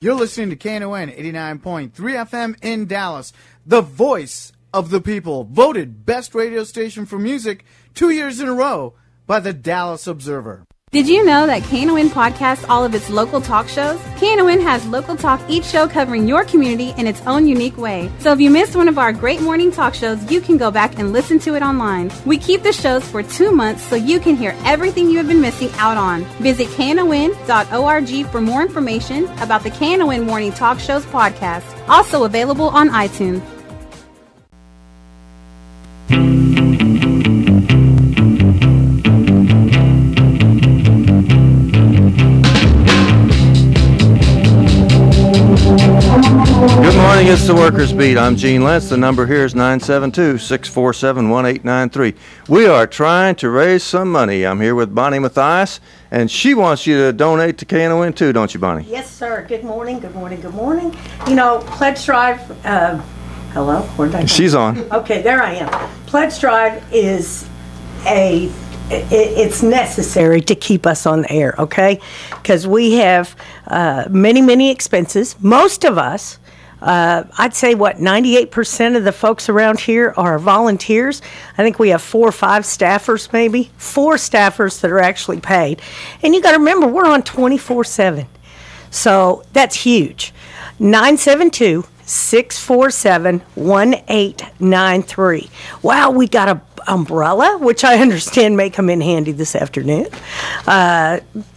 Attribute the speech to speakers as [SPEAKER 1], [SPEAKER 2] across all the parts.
[SPEAKER 1] You're listening to KNON 89.3 FM in Dallas, the voice of the people, voted best radio station for music 2 years in a row by the Dallas Observer.
[SPEAKER 2] Did you know that KNON podcasts all of its local talk shows? KNON has local talk, each show covering your community in its own unique way. So if you missed one of our great morning talk shows, you can go back and listen to it online. We keep the shows for 2 months so you can hear everything you have been missing out on. Visit KNON.org for more information about the KNON Morning Talk Shows podcast. Also available on iTunes.
[SPEAKER 3] Good morning, it's the Workers Beat. I'm Gene Lantz. The number here is 972-647-1893. We are trying to raise some money. I'm here with Bonnie Mathias, and she wants you to donate to KNON too, don't you, Bonnie?
[SPEAKER 4] Yes, sir. Good morning, good morning, good morning. You know, Pledge Drive, hello? Where did I go?
[SPEAKER 3] She's on.
[SPEAKER 4] Okay, there I am. Pledge Drive is it's necessary to keep us on the air, okay? Because we have many expenses. Most of us, I'd say, 98% of the folks around here are volunteers. I think we have 4 or 5 staffers, maybe. 4 staffers that are actually paid. And you got to remember, we're on 24/7. So that's huge. 972-647-1893. Wow, we got a umbrella, which I understand may come in handy this afternoon.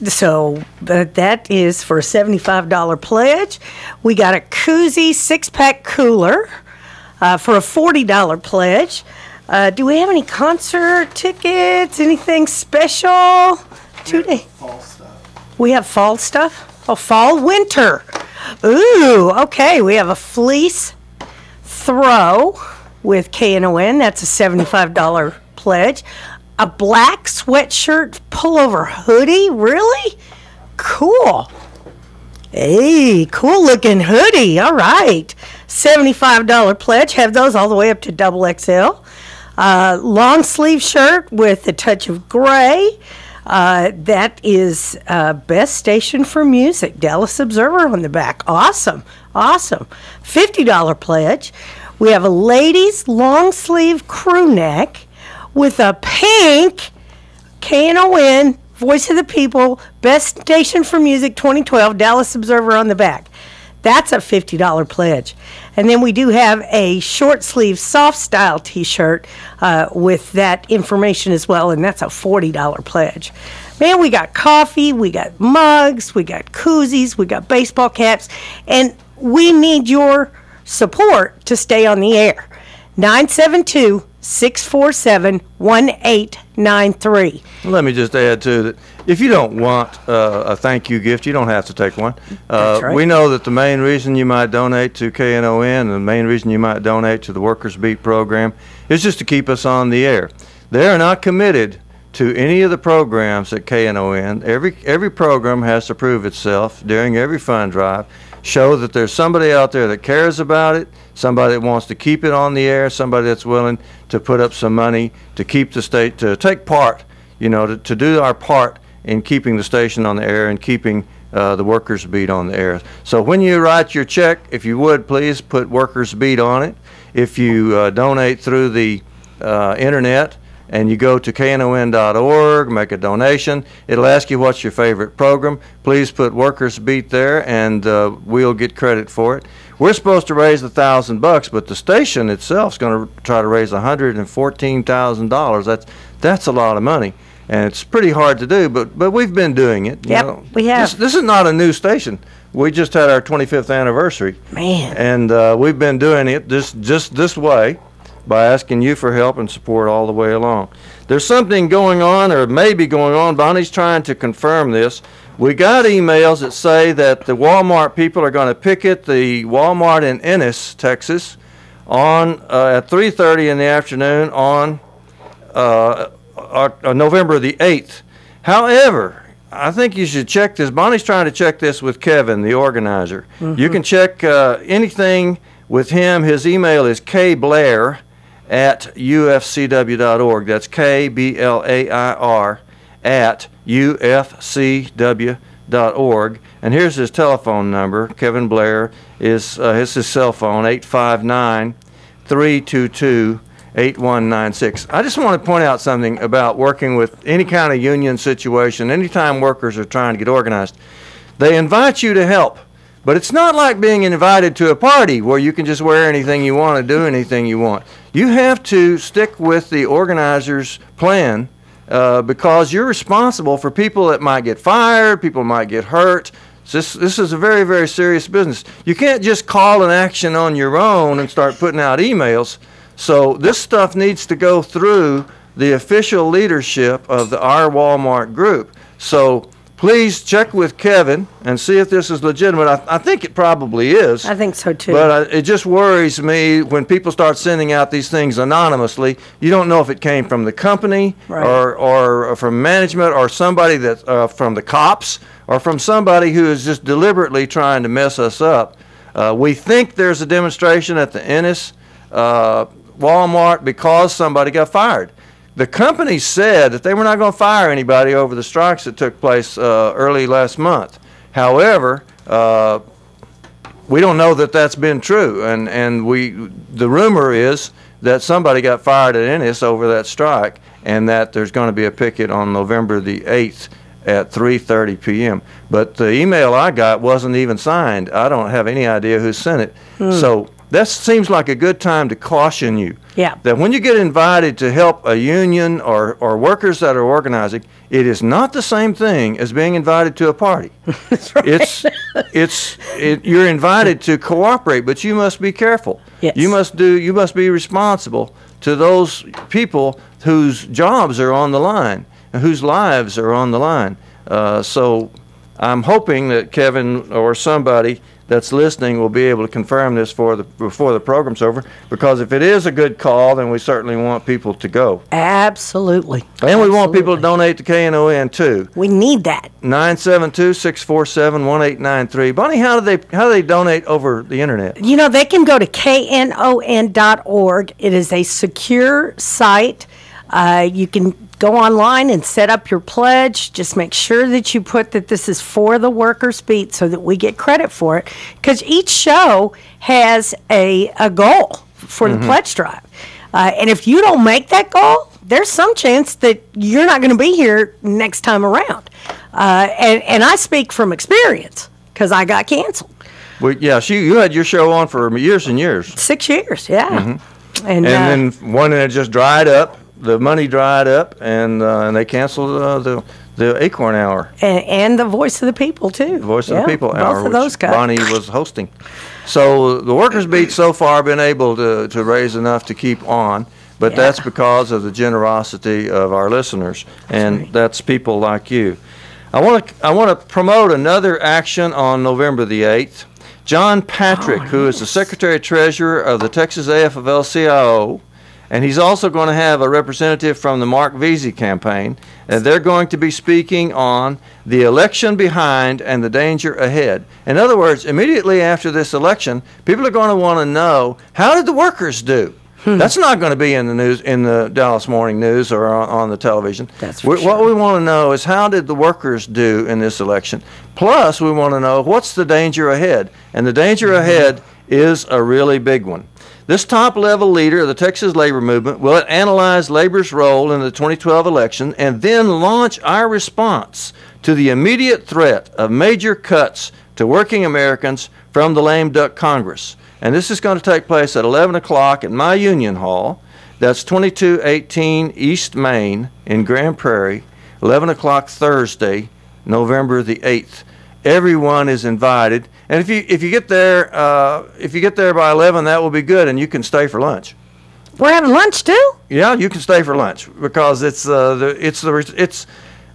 [SPEAKER 4] So that is for a $75 pledge. We got a koozie 6-pack cooler for a $40 pledge. Do we have any concert tickets? Anything special today?
[SPEAKER 1] Fall stuff.
[SPEAKER 4] We have fall stuff? Oh, fall, winter. Ooh, okay. We have a fleece throw with KNON. That's a $75 pledge. A black sweatshirt pullover hoodie. Really? Cool. Hey, cool looking hoodie. All right. $75 pledge. Have those all the way up to XXL. Long sleeve shirt with a touch of gray. That is best station for music. Dallas Observer on the back. Awesome. $50 pledge. We have a ladies long sleeve crew neck with a pink KNON Voice of the People Best Station for Music 2012 Dallas Observer on the back. That's a $50 pledge. And then we do have a short sleeve soft style t-shirt with that information as well, and that's a $40 pledge. Man, we got coffee, we got mugs, we got koozies, we got baseball caps, and we need your support to stay on the air. 972-647-1893.
[SPEAKER 3] Let me just add to that. If you don't want a thank you gift, you don't have to take one.
[SPEAKER 4] That's right.
[SPEAKER 3] We know that the main reason you might donate to KNON and the main reason you might donate to the Workers Beat program is just to keep us on the air. They are not committed to any of the programs at KNON. Every program has to prove itself during every fund drive, show that there's somebody out there that cares about it, somebody that wants to keep it on the air, somebody that's willing to put up some money to keep the state, to take part, to do our part in keeping the station on the air and keeping the Workers Beat on the air. So when you write your check, if you would, please put Workers Beat on it. If you donate through the internet, and you go to KNON.org, make a donation, it'll ask you what's your favorite program. Please put Workers Beat there, and we'll get credit for it. We're supposed to raise $1,000, but the station itself is going to try to raise $114,000. That's a lot of money, and it's pretty hard to do. But we've been doing it.
[SPEAKER 4] Yep, we have.
[SPEAKER 3] This is not a new station. We just had our 25th anniversary,
[SPEAKER 4] man,
[SPEAKER 3] and we've been doing it just this way, by asking you for help and support all the way along. There's something going on, or maybe going on. Bonnie's trying to confirm this. We got emails that say that the Walmart people are going to picket the Walmart in Ennis, Texas, on at 3:30 in the afternoon on November the 8th. However, I think you should check this. Bonnie's trying to check this with Kevin, the organizer. Mm-hmm. You can check anything with him. His email is kblair@ufcw.org. That's KBLAIR @ufcw.org. KNON89.3. And here's his telephone number. Kevin Blair is his cell phone, 859-322-8196. I just want to point out something about working with any kind of union situation. Anytime workers are trying to get organized, they invite you to help. But it's not like being invited to a party where you can just wear anything you want and do anything you want. You have to stick with the organizer's plan because you're responsible for people that might get fired, people might get hurt. This is a very, very serious business. You can't just call an action on your own and start putting out emails. So this stuff needs to go through the official leadership of our Walmart group. So please check with Kevin and see if this is legitimate. I think it probably is.
[SPEAKER 4] I think so too.
[SPEAKER 3] But it just worries me when people start sending out these things anonymously. You don't know if it came from the company or from management or somebody that from the cops or from somebody who is just deliberately trying to mess us up. We think there's a demonstration at the Ennis Walmart because somebody got fired. The company said that they were not going to fire anybody over the strikes that took place early last month. However, we don't know that that's been true, and the rumor is that somebody got fired at Ennis over that strike, and that there's going to be a picket on November the 8th at 3:30 p.m. But the email I got wasn't even signed. I don't have any idea who sent it. So that seems like a good time to caution you.
[SPEAKER 4] Yeah. That
[SPEAKER 3] when you get invited to help a union or workers that are organizing, it is not the same thing as being invited to a party.
[SPEAKER 4] That's right.
[SPEAKER 3] You're invited to cooperate, but you must be careful.
[SPEAKER 4] Yes.
[SPEAKER 3] You must be responsible to those people whose jobs are on the line and whose lives are on the line. So I'm hoping that Kevin or somebody that's listening will be able to confirm this before the program's over, because if it is a good call, then we certainly want people to go.
[SPEAKER 4] Absolutely.
[SPEAKER 3] And we want people to donate to KNON too.
[SPEAKER 4] We need that.
[SPEAKER 3] 972-647-1893. Bonnie, how do they donate over the internet?
[SPEAKER 4] You know, they can go to KNON.org. It is a secure site. You can go online and set up your pledge. Just make sure that you put that this is for the Workers' Beat so that we get credit for it. Because each show has a goal for the pledge drive. And if you don't make that goal, there's some chance that you're not going to be here next time around. And I speak from experience because I got canceled.
[SPEAKER 3] Well, yeah, you had your show on for years and years.
[SPEAKER 4] 6 years, yeah.
[SPEAKER 3] And then one that just dried up. The money dried up, and they canceled the Acorn Hour.
[SPEAKER 4] And the Voice of the People, too.
[SPEAKER 3] The Voice of the People
[SPEAKER 4] both
[SPEAKER 3] Hour,
[SPEAKER 4] of those
[SPEAKER 3] which
[SPEAKER 4] guys.
[SPEAKER 3] Bonnie was hosting. So the Workers' Beat so far been able to raise enough to keep on, but that's because of the generosity of our listeners, and that's people like you. I want to promote another action on November the 8th. John Patrick, who is the Secretary-Treasurer of the Texas AFL-CIO, and he's also going to have a representative from the Mark Veazey campaign, and they're going to be speaking on the election behind and the danger ahead. In other words, immediately after this election, people are going to want to know, how did the workers do? That's not going to be in the news, in the Dallas Morning News or on the television.
[SPEAKER 4] That's for sure.
[SPEAKER 3] What we want to know is, how did the workers do in this election? Plus, we want to know, what's the danger ahead? And the danger ahead is a really big one. This top-level leader of the Texas labor movement will analyze labor's role in the 2012 election and then launch our response to the immediate threat of major cuts to working Americans from the lame duck Congress. And this is going to take place at 11 o'clock at my Union Hall. That's 2218 East Main in Grand Prairie, 11 o'clock Thursday, November the 8th. Everyone is invited, and if you get there by 11, that will be good, and you can stay for lunch.
[SPEAKER 4] We're having lunch too?
[SPEAKER 3] Yeah, you can stay for lunch because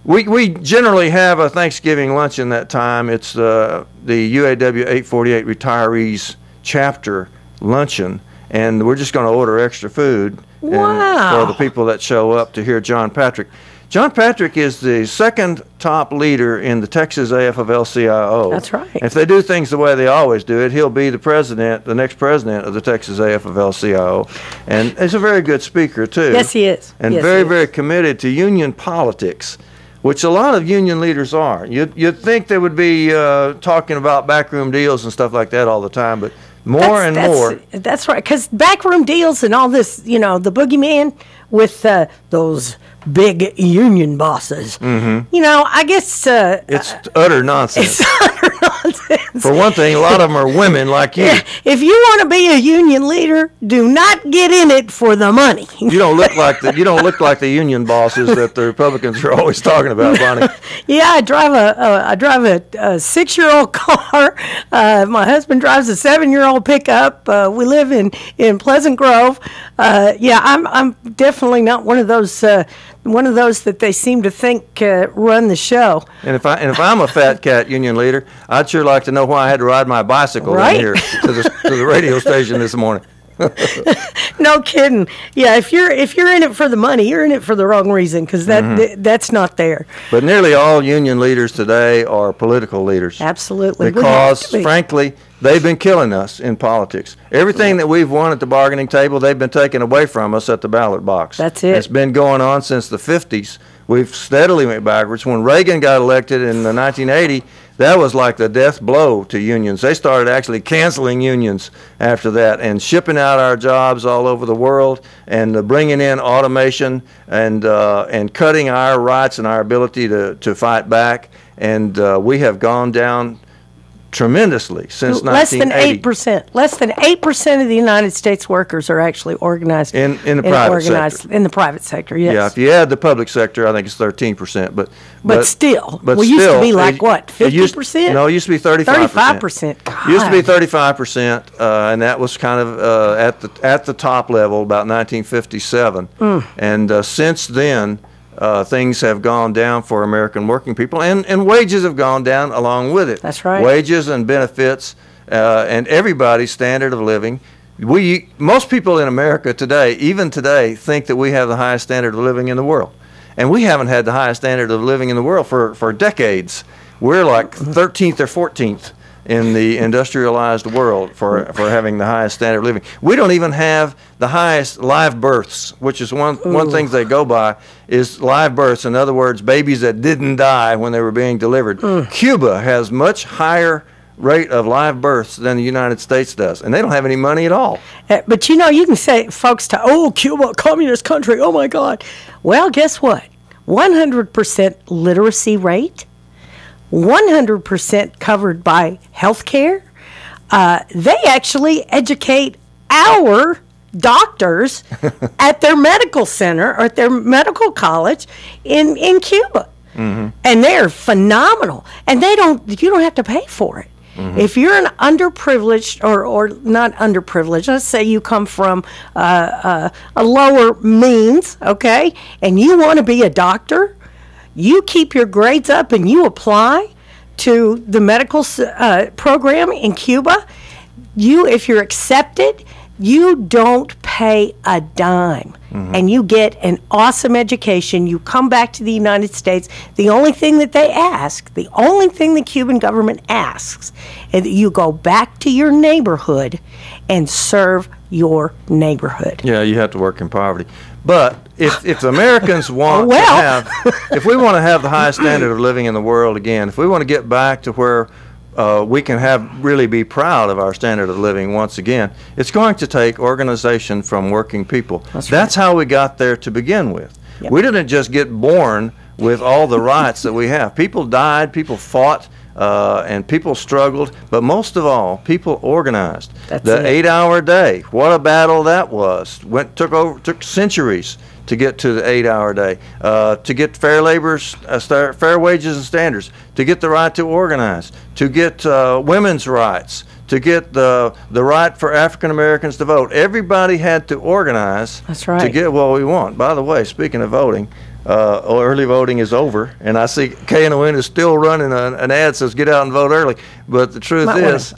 [SPEAKER 3] we generally have a Thanksgiving luncheon that time. It's the UAW 848 Retirees Chapter luncheon, and we're just going to order extra food for the people that show up to hear John Patrick. John Patrick is the second top leader in the Texas AFL-CIO.
[SPEAKER 4] That's right.
[SPEAKER 3] If they do things the way they always do it, he'll be the next president of the Texas AFL-CIO. And he's a very good speaker, too.
[SPEAKER 4] Yes, he is.
[SPEAKER 3] And very committed to union politics. which a lot of union leaders are. You'd think they would be talking about backroom deals and stuff like that all the time, but more and more.
[SPEAKER 4] That's right, because backroom deals and all this, the boogeyman with those big union bosses. I guess
[SPEAKER 3] it's utter nonsense.
[SPEAKER 4] It's utter nonsense.
[SPEAKER 3] For one thing, a lot of them are women like you.
[SPEAKER 4] If you want to be a union leader, do not get in it for the money.
[SPEAKER 3] You don't look like the union bosses that the Republicans are always talking about, Bonnie.
[SPEAKER 4] Yeah, I drive a 6-year-old car. My husband drives a 7-year-old pickup. We live in Pleasant Grove. I'm definitely not one of those that they seem to think run the show.
[SPEAKER 3] And if I'm a fat cat union leader, I'd sure like to know why I had to ride my bicycle in here to the radio station this morning.
[SPEAKER 4] No kidding. Yeah, if you're in it for the money, you're in it for the wrong reason, because that's not there.
[SPEAKER 3] But nearly all union leaders today are political leaders.
[SPEAKER 4] Absolutely.
[SPEAKER 3] Because, frankly, they've been killing us in politics. Everything that we've won at the bargaining table, they've been taking away from us at the ballot box.
[SPEAKER 4] That's it.
[SPEAKER 3] It's been going on since the 50s. We've steadily went backwards. When Reagan got elected in 1980, that was like the death blow to unions. They started actually canceling unions after that and shipping out our jobs all over the world and bringing in automation and cutting our rights and our ability to fight back. And we have gone down tremendously since 1980.
[SPEAKER 4] Less than 8% of the United States workers are actually organized
[SPEAKER 3] in the private sector.
[SPEAKER 4] In the private sector, yes.
[SPEAKER 3] Yeah, if you add the public sector, I think it's 13%. But
[SPEAKER 4] still, we used to be like what, 50%?
[SPEAKER 3] No, it used to be 35%.
[SPEAKER 4] 35%.
[SPEAKER 3] Used to be 35%, and that was kind of at the top level about 1957. And since then, things have gone down for American working people, and wages have gone down along with it.
[SPEAKER 4] That's right.
[SPEAKER 3] Wages and benefits and everybody's standard of living. Most people in America today, even today, think that we have the highest standard of living in the world. And we haven't had the highest standard of living in the world for decades. We're like 13th or 14th in the industrialized world for having the highest standard of living. We don't even have the highest live births, which is one thing they go by, is live births. In other words, babies that didn't die when they were being delivered. Cuba has much higher rate of live births than the United States does, and they don't have any money at all.
[SPEAKER 4] But you can say, folks, Cuba, communist country, oh my God. Well, guess what? 100% literacy rate, 100% covered by health care. They actually educate our doctors at their medical center or at their medical college in Cuba. And they're phenomenal. And you don't have to pay for it. If you're an underprivileged or not underprivileged, let's say you come from a lower means, okay, and you want to be a doctor, you keep your grades up and you apply to the medical program in Cuba. If you're accepted, you don't pay a dime. And you get an awesome education. You come back to the United States. The only thing that they ask, the only thing the Cuban government asks, is that you go back to your neighborhood and serve your neighborhood.
[SPEAKER 3] Yeah, you have to work in poverty. But if the Americans want to have, if we want to have the highest standard of living in the world again, if we want to get back to where we can really be proud of our standard of living once again, it's going to take organization from working people. That's how we got there to begin with. Yep. We didn't just get born with all the rights that we have. People died, people fought, and people struggled, but most of all, people organized. The 8-hour day, what a battle that was. Took centuries to get to the 8-hour day, to get fair fair wages and standards, to get the right to organize, to get women's rights, to get the right for African Americans to vote. Everybody had to organize to get what we want. By the way, speaking of voting, early voting is over, and I see KNON is still running an ad that says get out and vote early. But the truth is,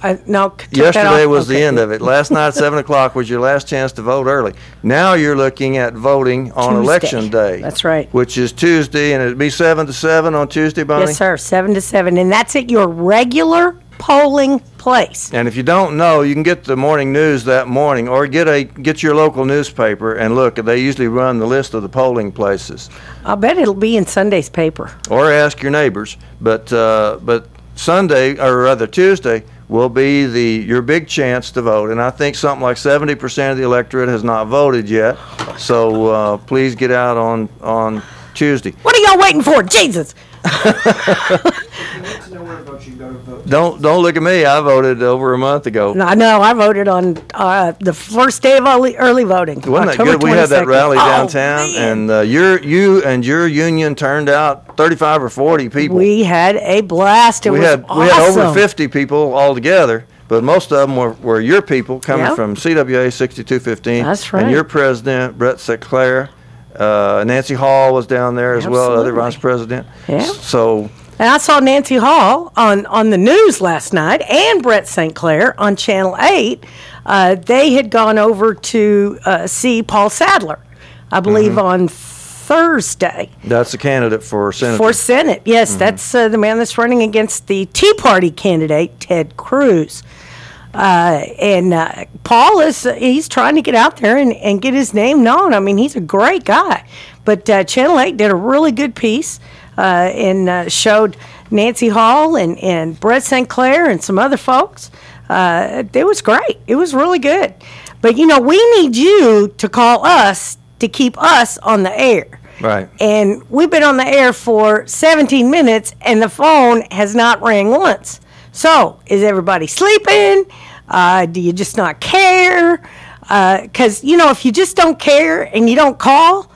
[SPEAKER 3] yesterday was the end of it. Last night, 7 o'clock, was your last chance to vote early. Now you're looking at voting on Election Day.
[SPEAKER 4] That's right.
[SPEAKER 3] Which is Tuesday, and it'd be 7 to 7 on Tuesday, Bonnie?
[SPEAKER 4] Yes, sir, 7 to 7. And that's at your regular polling place.
[SPEAKER 3] And if you don't know, you can get the morning news that morning, or get your local newspaper and look. They usually run the list of the polling places.
[SPEAKER 4] I'll bet it'll be in Sunday's paper.
[SPEAKER 3] Or ask your neighbors. But Sunday, or rather Tuesday, will be your big chance to vote. And I think something like 70% of the electorate has not voted yet. So please get out on Tuesday.
[SPEAKER 4] What are y'all waiting for? Jesus!
[SPEAKER 3] Don't look at me. I voted over a month ago.
[SPEAKER 4] No, I voted on the first day of early voting.
[SPEAKER 3] Wasn't
[SPEAKER 4] October
[SPEAKER 3] that good? We had that
[SPEAKER 4] 22nd.
[SPEAKER 3] rally downtown,
[SPEAKER 4] Man.
[SPEAKER 3] and your union turned out 35 or 40 people.
[SPEAKER 4] We had a blast.
[SPEAKER 3] We had over 50 people altogether, but most of them were your people coming
[SPEAKER 4] Yep.
[SPEAKER 3] from CWA 6215.
[SPEAKER 4] That's right.
[SPEAKER 3] And your president, Brett Sinclair, Nancy Hall was down there as well, other vice president.
[SPEAKER 4] Yeah.
[SPEAKER 3] So.
[SPEAKER 4] And I saw Nancy Hall on the news last night, and Brett St. Clair on Channel 8. They had gone over to see Paul Sadler, I believe, on Thursday.
[SPEAKER 3] That's the candidate for Senate.
[SPEAKER 4] For Senate, yes. That's the man that's running against the Tea Party candidate, Ted Cruz. And Paul he's trying to get out there and get his name known. I mean, he's a great guy. But Channel 8 did a really good piece and showed Nancy Hall and Brett St. Clair and some other folks. It was great. It was really good. But, we need you to call us to keep us on the air.
[SPEAKER 3] Right.
[SPEAKER 4] And we've been on the air for 17 minutes, and the phone has not rang once. So, is everybody sleeping? Do you just not care? Because, if you just don't care and you don't call,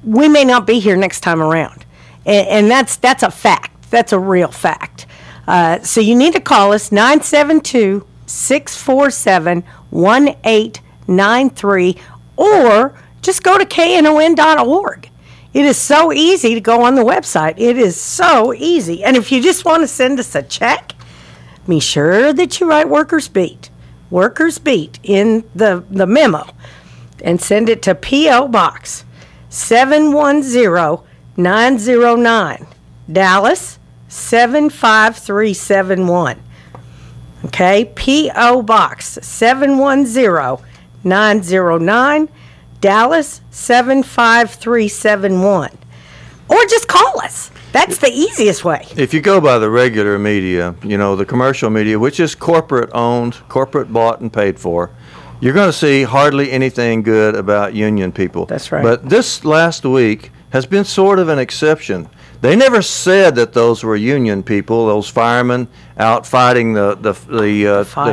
[SPEAKER 4] we may not be here next time around. And that's a fact. That's a real fact. So you need to call us, 972-647-1893, or just go to KNON.org. It is so easy to go on the website. It is so easy. And if you just want to send us a check, be sure that you write Workers Beat in the memo, and send it to P.O. Box 710-909, Dallas 75371. Okay, P.O. Box 710-909, Dallas 75371. Or just call us. That's the easiest way.
[SPEAKER 3] If you go by the regular media, the commercial media, which is corporate owned, corporate bought and paid for, you're going to see hardly anything good about union people.
[SPEAKER 4] That's right.
[SPEAKER 3] But this last week has been sort of an exception. They never said that those were union people, those firemen out fighting the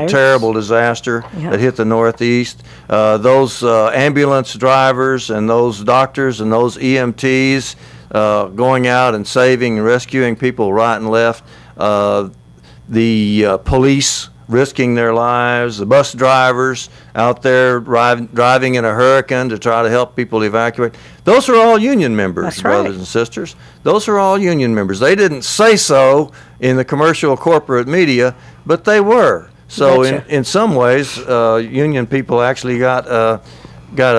[SPEAKER 3] terrible disaster that hit the Northeast. Those ambulance drivers and those doctors and those EMTs going out and saving and rescuing people right and left. The police risking their lives, the bus drivers out there driving in a hurricane to try to help people evacuate. Those are all union members,
[SPEAKER 4] That's
[SPEAKER 3] brothers
[SPEAKER 4] right.
[SPEAKER 3] and sisters. Those are all union members. They didn't say so in the commercial corporate media, but they were. So
[SPEAKER 4] Gotcha.
[SPEAKER 3] in some ways, union people actually got a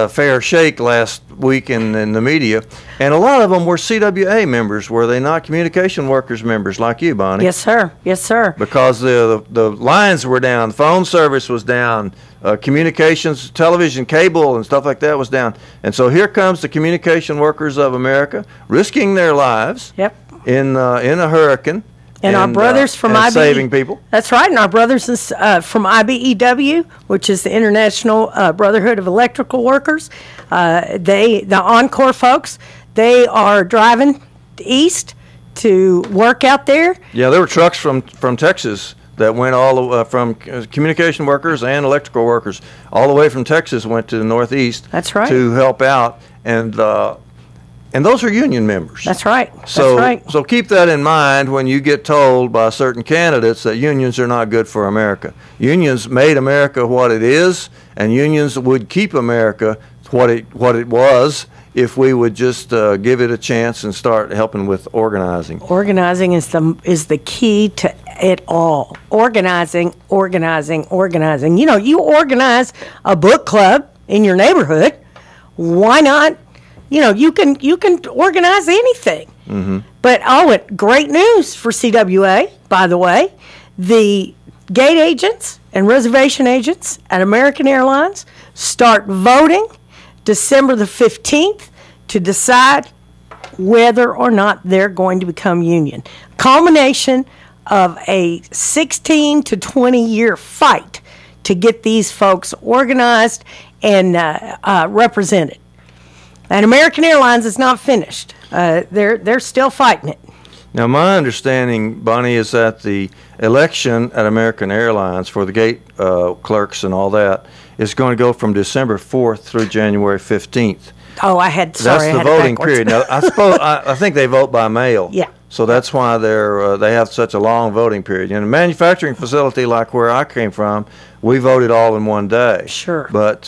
[SPEAKER 3] fair shake last week in the media, and a lot of them were CWA members, were they not? Communication workers members like you, Bonnie.
[SPEAKER 4] Yes, sir. Yes, sir.
[SPEAKER 3] Because the lines were down, phone service was down, communications, television, cable, and stuff like that was down. And so here comes the Communication Workers of America, risking their lives
[SPEAKER 4] Yep.
[SPEAKER 3] in a hurricane.
[SPEAKER 4] And our brothers from IBE,
[SPEAKER 3] saving people.
[SPEAKER 4] That's right. And our brothers from IBEW, which is the International Brotherhood of Electrical Workers, the Encore folks, they are driving east to work out there.
[SPEAKER 3] Yeah, there were trucks from Texas that went all from communication workers and electrical workers all the way from Texas went to the Northeast.
[SPEAKER 4] That's right.
[SPEAKER 3] To help out, and those are union members.
[SPEAKER 4] That's right.
[SPEAKER 3] So,
[SPEAKER 4] That's right.
[SPEAKER 3] So keep that in mind when you get told by certain candidates that unions are not good for America. Unions made America what it is, and unions would keep America what it was if we would just give it a chance and start helping with organizing.
[SPEAKER 4] Organizing is the key to it all. Organizing. You organize a book club in your neighborhood. Why not? You can organize anything. Mm-hmm. But great news for CWA, by the way. The Gate agents and reservation agents at American Airlines start voting December the 15th to decide whether or not they're going to become union. Culmination of a 16 to 20 year fight to get these folks organized and represented. And American Airlines is not finished. They're still fighting it.
[SPEAKER 3] Now, my understanding, Bonnie, is that the election at American Airlines for the gate clerks and all that is going to go from December 4th through January 15th.
[SPEAKER 4] Oh,
[SPEAKER 3] That's the voting period. Now, I think they vote by mail.
[SPEAKER 4] Yeah.
[SPEAKER 3] So that's why they have such a long voting period. In a manufacturing facility like where I came from, we voted all in one day.
[SPEAKER 4] Sure.
[SPEAKER 3] But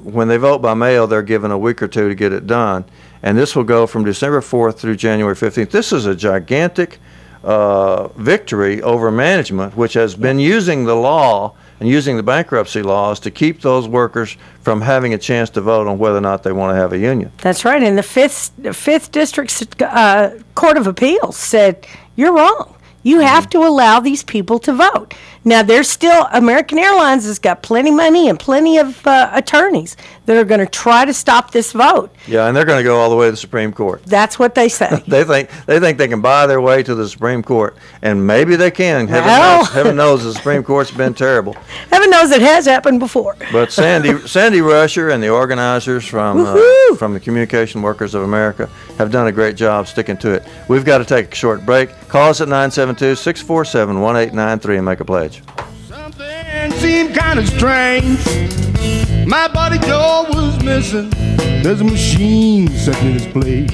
[SPEAKER 3] when they vote by mail, they're given a week or two to get it done. And this will go from December 4th through January 15th. This is a gigantic victory over management, which has been using the law and using the bankruptcy laws to keep those workers from having a chance to vote on whether or not they want to have a union.
[SPEAKER 4] That's right. And the Fifth District Court of Appeals said, you're wrong. You have to allow these people to vote. Now, there's still, American Airlines has got plenty of money and plenty of attorneys that are going to try to stop this vote.
[SPEAKER 3] Yeah, and they're going to go all the way to the Supreme Court.
[SPEAKER 4] That's what they say.
[SPEAKER 3] They think they can buy their way to the Supreme Court, and maybe they can. Heaven knows the Supreme Court's been terrible.
[SPEAKER 4] Heaven knows it has happened before.
[SPEAKER 3] But Sandy Rusher and the organizers from the Communication Workers of America have done a great job sticking to it. We've got to take a short break. Call us at 972-647-1893 and make a pledge.
[SPEAKER 5] Something seemed kind of strange. My body door was missing. There's a machine sitting in its place.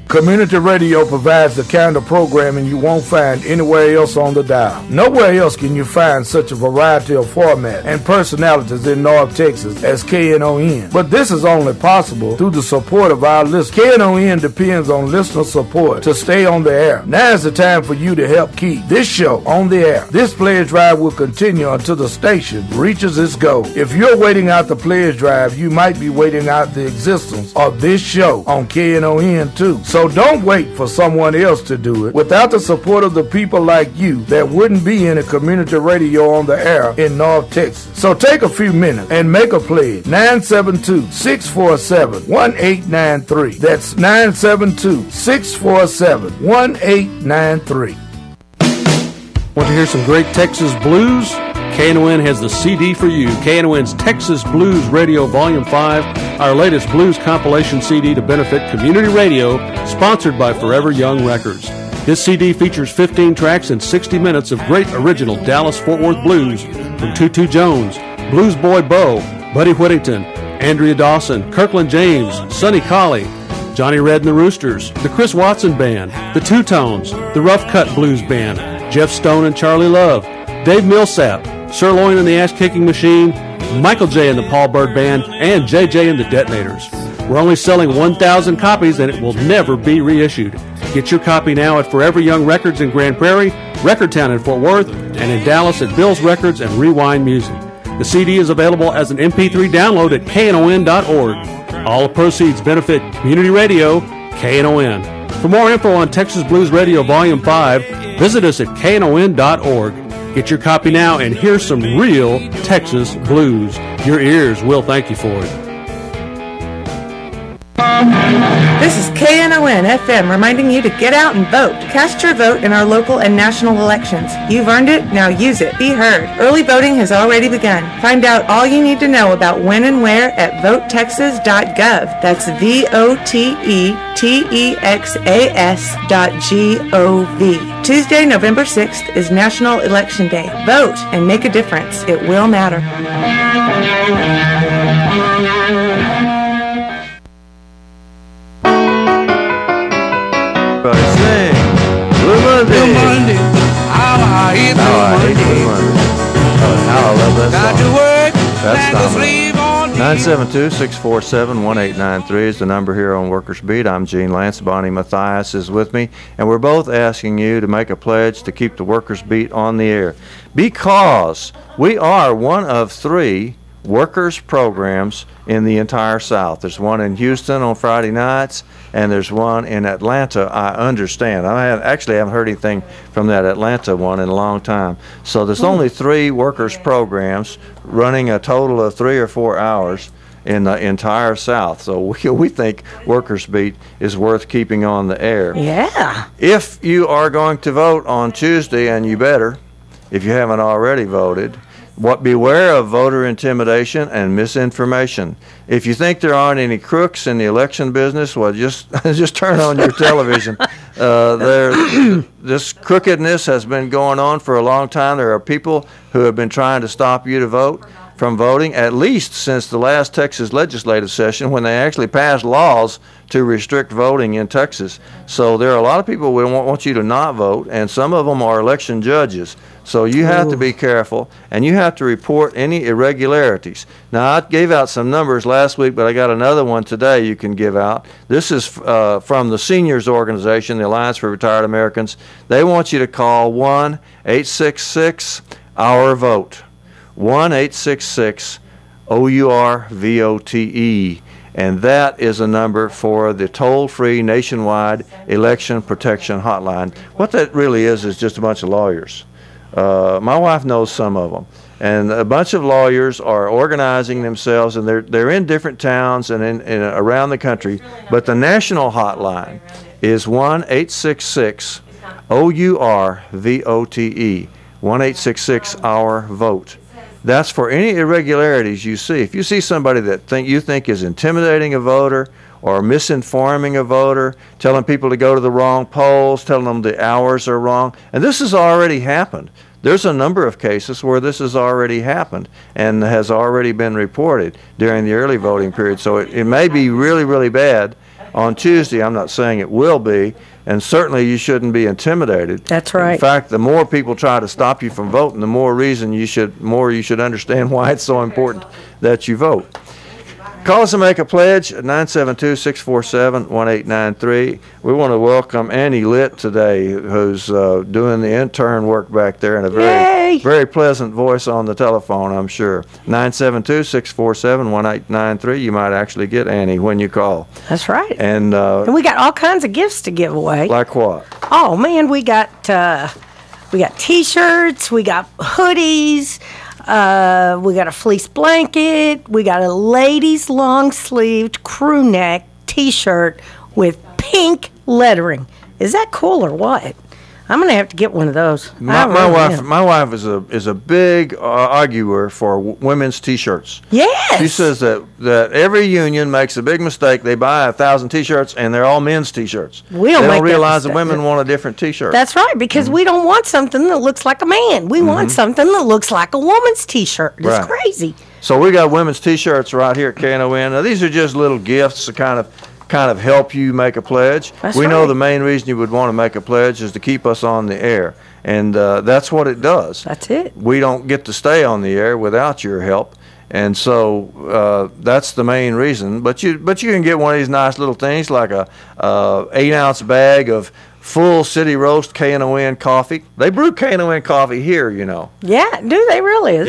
[SPEAKER 6] Community radio provides the kind of programming you won't find anywhere else on the dial. Nowhere else can you find such a variety of formats and personalities in North Texas as KNON. But this is only possible through the support of our listeners. KNON depends on listener support to stay on the air. Now is the time for you to help keep this show on the air. This pledge drive will continue until the station reaches its goal. If you're waiting out the pledge drive, you might be waiting out the existence of this show on KNON too. So don't wait for someone else to do it. Without the support of the people like you, there wouldn't be any community radio on the air in North Texas. So take a few minutes and make a pledge. 972-647-1893. That's 972-647-1893.
[SPEAKER 7] Want to hear some great Texas blues? KNON has the CD for you. KNON's Texas Blues Radio Volume 5, our latest blues compilation CD to benefit community radio, sponsored by Forever Young Records. This CD features 15 tracks and 60 minutes of great original Dallas-Fort Worth blues from Tutu Jones, Blues Boy Bo, Buddy Whittington, Andrea Dawson, Kirkland James, Sonny Colley, Johnny Red and the Roosters, the Chris Watson Band, the Two Tones, the Rough Cut Blues Band, Jeff Stone and Charlie Love, Dave Millsap, Sirloin and the Ash-Kicking Machine, Michael J. and the Paul Bird Band, and JJ and the Detonators. We're only selling 1,000 copies, and it will never be reissued. Get your copy now at Forever Young Records in Grand Prairie, Recordtown in Fort Worth, and in Dallas at Bill's Records and Rewind Music. The CD is available as an MP3 download at knon.org. All the proceeds benefit community radio, KNON. For more info on Texas Blues Radio Volume 5, visit us at knon.org. Get your copy now and hear some real Texas blues. Your ears will thank you for it.
[SPEAKER 8] This is KNON FM reminding you to get out and vote. Cast your vote in our local and national elections. You've earned it, now use it. Be heard. Early voting has already begun. Find out all you need to know about when and where at votetexas.gov. That's VOTETEXAS.gov. Tuesday, November 6th is National Election Day. Vote and make a difference. It will matter.
[SPEAKER 3] Sing. Blue Monday.
[SPEAKER 5] Blue Monday. How I hate Blue Monday.
[SPEAKER 3] Oh, how I love that
[SPEAKER 5] Got
[SPEAKER 3] song.
[SPEAKER 5] to work.
[SPEAKER 3] That's
[SPEAKER 5] and to sleep on
[SPEAKER 3] 972-647-1893 is the number here on Workers Beat. I'm Gene Lantz. Bonnie Mathias is with me, and we're both asking you to make a pledge to keep the Workers Beat on the air, because we are one of 3 workers programs in the entire South. There's one in Houston on Friday nights, and there's one in Atlanta, I understand. I haven't heard anything from that Atlanta one in a long time. So there's only 3 workers programs running a total of 3 or 4 hours in the entire South. So we think Workers Beat is worth keeping on the air.
[SPEAKER 4] Yeah.
[SPEAKER 3] If you are going to vote on Tuesday, and you better, if you haven't already voted, beware of voter intimidation and misinformation. If you think there aren't any crooks in the election business, well, just turn on your television. This crookedness has been going on for a long time. There are people who have been trying to stop you to vote from voting, at least since the last Texas legislative session, when they actually passed laws to restrict voting in Texas. So there are a lot of people who want you to not vote, and some of them are election judges. So you have to be careful, and you have to report any irregularities. Now, I gave out some numbers last week, but I got another one today you can give out. This is from the seniors organization, the Alliance for Retired Americans. They want you to call 1-866-OUR-VOTE. 1-866-OUR-VOTE. And that is a number for the toll-free nationwide election protection hotline. What that really is just a bunch of lawyers. My wife knows some of them. And a bunch of lawyers are organizing themselves, and they're in different towns and in around the country. But the national hotline is 1-866-OUR-VOTE. 1-866-OUR-VOTE. That's for any irregularities you see. If you see somebody that you think is intimidating a voter or misinforming a voter, telling people to go to the wrong polls, telling them the hours are wrong, and this has already happened. There's a number of cases where this has already happened and has already been reported during the early voting period. So it may be really, really bad on Tuesday. I'm not saying it will be, and certainly you shouldn't be intimidated.
[SPEAKER 4] That's right.
[SPEAKER 3] In fact, the more people try to stop you from voting, the more reason you should understand why it's so important that you vote. Call us and make a pledge at 972-647-1893. We want to welcome Annie Litt today, who's doing the intern work back there, and a very pleasant voice on the telephone, I'm sure. 972-647-1893. You might actually get Annie when you call.
[SPEAKER 4] That's right.
[SPEAKER 3] And
[SPEAKER 4] we got all kinds of gifts to give away.
[SPEAKER 3] Like what?
[SPEAKER 4] Oh man, we got T-shirts, we got hoodies. We got a fleece blanket. We got a ladies' long-sleeved crew neck T-shirt with pink lettering. Is that cool or what? I'm gonna have to get one of those.
[SPEAKER 3] My wife is a big arguer for women's T-shirts.
[SPEAKER 4] Yes.
[SPEAKER 3] She says that every union makes a big mistake. They buy 1,000 T-shirts and they're all men's T-shirts.
[SPEAKER 4] They
[SPEAKER 3] don't realize the women want a different T-shirt.
[SPEAKER 4] That's right, because we don't want something that looks like a man. We want something that looks like a woman's T-shirt. It's crazy.
[SPEAKER 3] So we got women's T-shirts right here at KNON. Now these are just little gifts to kind of help you make a pledge. We know the main reason you would want to make a pledge is to keep us on the air, and that's what it does.
[SPEAKER 4] That's it.
[SPEAKER 3] We don't get to stay on the air without your help, and so that's the main reason. But you can get one of these nice little things like a 8-ounce bag of full city roast KNON coffee. They brew KNON coffee here, you know.
[SPEAKER 4] Yeah, do they really?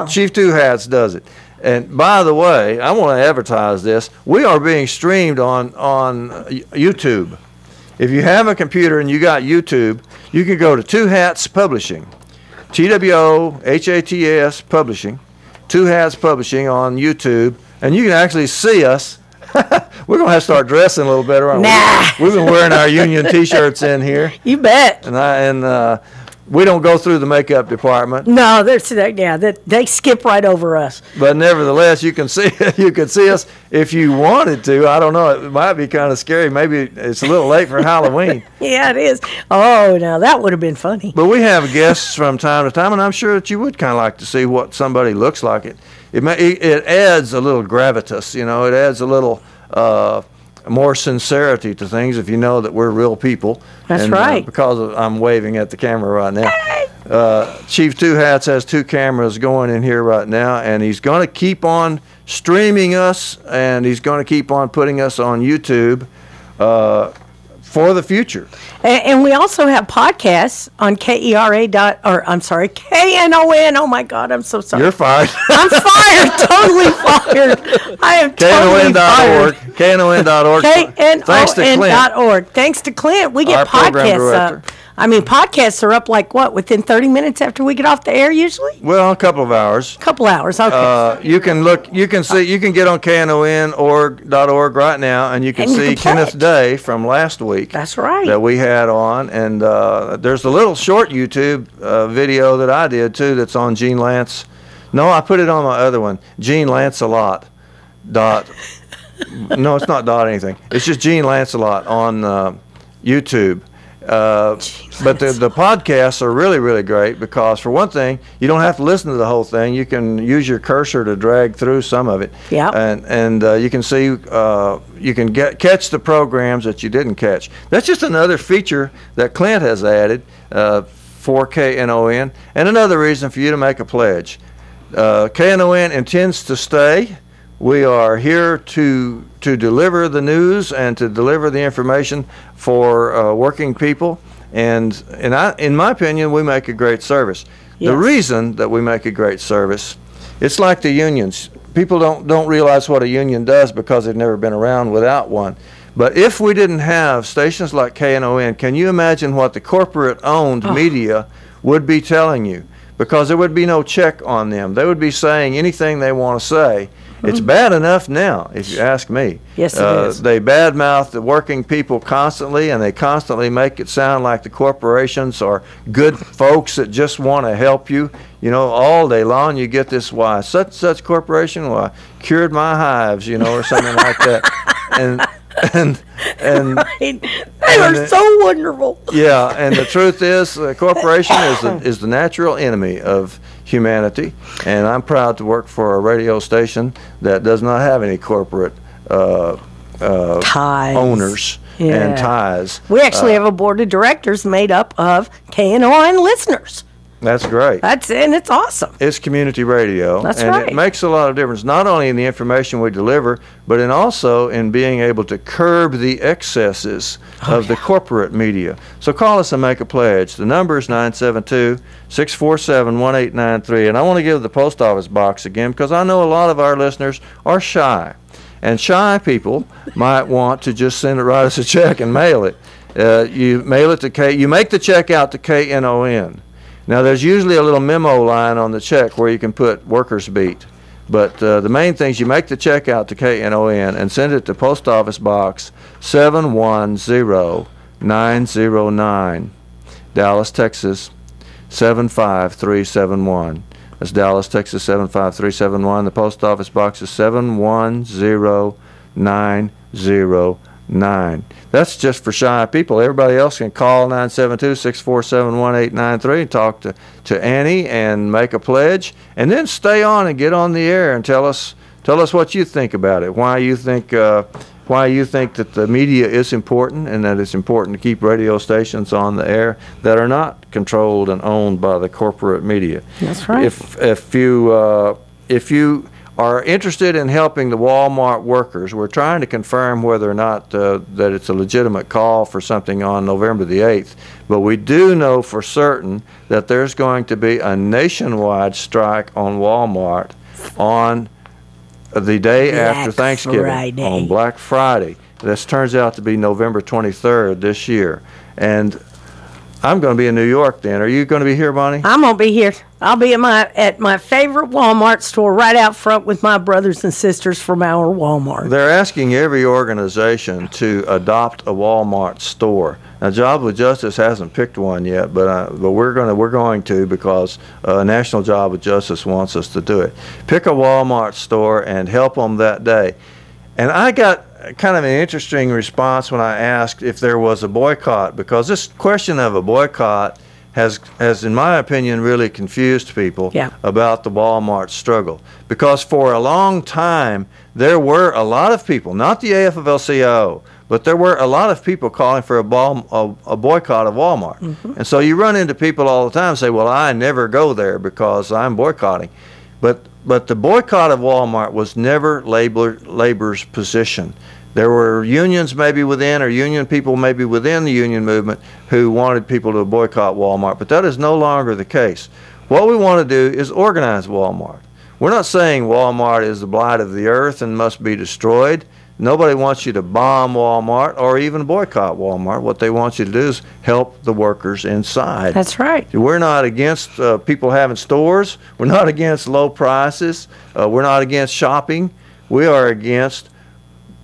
[SPEAKER 3] Chief Two Hats does it. And by the way, I want to advertise this. We are being streamed on YouTube. If you have a computer and you got YouTube, you can go to Two Hats Publishing, TWOHATS Publishing, Two Hats Publishing on YouTube, and you can actually see us. We're going to have to start dressing a little better, aren't we? We've been wearing our union T-shirts in here.
[SPEAKER 4] You bet.
[SPEAKER 3] And we don't go through the makeup department.
[SPEAKER 4] No, they skip right over us.
[SPEAKER 3] But nevertheless, you can see us if you wanted to. I don't know. It might be kind of scary. Maybe it's a little late for Halloween.
[SPEAKER 4] Yeah, it is. Oh, now that would have been funny.
[SPEAKER 3] But we have guests from time to time, and I'm sure that you would kind of like to see what somebody looks like. It adds a little gravitas. You know, it adds a little more sincerity to things if you know that we're real people.
[SPEAKER 4] That's right.
[SPEAKER 3] Because I'm waving at the camera right now. Chief Two Hats has 2 cameras going in here right now, and he's going to keep on streaming us, and he's going to keep on putting us on YouTube for the future.
[SPEAKER 4] And we also have podcasts on KNON. Oh my God, I'm so sorry.
[SPEAKER 3] You're fired.
[SPEAKER 4] I'm fired, totally fired. I am totally fired.
[SPEAKER 3] KNON.org.
[SPEAKER 4] KNON.org. Thanks to Clint, we get podcasts up. I mean, podcasts are up like what, within 30 minutes after we get off the air usually?
[SPEAKER 3] Well, a couple of hours.
[SPEAKER 4] Okay.
[SPEAKER 3] You can get on KNON.org right now, and you can see Kenneth Day from last week.
[SPEAKER 4] That's right.
[SPEAKER 3] That we had on, and there's a little short YouTube video that I did too that's on Gene Lantz. No, I put it on my other one, Gene Lancelot. No, it's not dot anything. It's just Gene Lancelot on YouTube. But the podcasts are really, really great because, for one thing, you don't have to listen to the whole thing. You can use your cursor to drag through some of it.
[SPEAKER 4] Yeah.
[SPEAKER 3] And you can see, you can catch the programs that you didn't catch. That's just another feature that Clint has added for KNON, and another reason for you to make a pledge. KNON intends to stay. We are here to deliver the news and to deliver the information for working people, and in my opinion, we make a great service. Yes. The reason that we make a great service, it's like the unions. People don't realize what a union does because they've never been around without one. But if we didn't have stations like KNON, can you imagine what the corporate-owned media would be telling you? Because there would be no check on them. They would be saying anything they want to say. It's bad enough now, if you ask me.
[SPEAKER 4] Yes, it is.
[SPEAKER 3] They badmouth the working people constantly, and they constantly make it sound like the corporations are good folks that just want to help you. You know, all day long you get this, why, such corporation, why, cured my hives, you know, or something like that. And
[SPEAKER 4] right. They are so wonderful.
[SPEAKER 3] Yeah, and the truth is, the corporation is the natural enemy of humanity, and I'm proud to work for a radio station that does not have any corporate
[SPEAKER 4] ties.
[SPEAKER 3] Owners and ties.
[SPEAKER 4] We actually have a board of directors made up of KNON listeners.
[SPEAKER 3] That's great.
[SPEAKER 4] And it's awesome.
[SPEAKER 3] It's community radio.
[SPEAKER 4] That's
[SPEAKER 3] and
[SPEAKER 4] right.
[SPEAKER 3] It makes a lot of difference, not only in the information we deliver, but also in being able to curb the excesses of the corporate media. So call us and make a pledge. The number is 972-647-1893. And I want to give the post office box again because I know a lot of our listeners are shy. And shy people might want to just send it, write us a check and mail it. You mail it to you make the check out to KNON. Now, there's usually a little memo line on the check where you can put workers beat. But the main thing is you make the check out to KNON and send it to Post Office Box 710909, Dallas, Texas 75371. That's Dallas, Texas 75371. The Post Office Box is 710909. That's just for shy people. Everybody else can call 972-647-1893 and talk to Annie and make a pledge, and then stay on and get on the air and tell us what you think about it. Why you think that the media is important, and that it's important to keep radio stations on the air that are not controlled and owned by the corporate media.
[SPEAKER 4] That's right.
[SPEAKER 3] If you are interested in helping the Walmart workers, we're trying to confirm whether or not that it's a legitimate call for something on November the 8th. But we do know for certain that there's going to be a nationwide strike on Walmart on the day after Thanksgiving, on Black Friday. This turns out to be November 23rd this year. And I'm going to be in New York then. Are you going to be here, Bonnie?
[SPEAKER 4] I'm going to be here. I'll be at my favorite Walmart store right out front with my brothers and sisters from our Walmart.
[SPEAKER 3] They're asking every organization to adopt a Walmart store. Now, Job with Justice hasn't picked one yet, but we're going to because National Job with Justice wants us to do it. Pick a Walmart store and help them that day. And I got kind of an interesting response when I asked if there was a boycott, because this question of a boycott has in my opinion, really confused people about the Walmart struggle. Because for a long time, there were a lot of people, not the AFL-CIO, but there were a lot of people calling for a boycott of Walmart. Mm-hmm. And so you run into people all the time and say, well, I never go there because I'm boycotting. But the boycott of Walmart was never labor's position. There were unions maybe within, or union people maybe within the union movement who wanted people to boycott Walmart, but that is no longer the case. What we want to do is organize Walmart. We're not saying Walmart is the blight of the earth and must be destroyed. Nobody wants you to bomb Walmart or even boycott Walmart. What they want you to do is help the workers inside.
[SPEAKER 4] That's right.
[SPEAKER 3] We're not against people having stores. We're not against low prices. We're not against shopping. We are against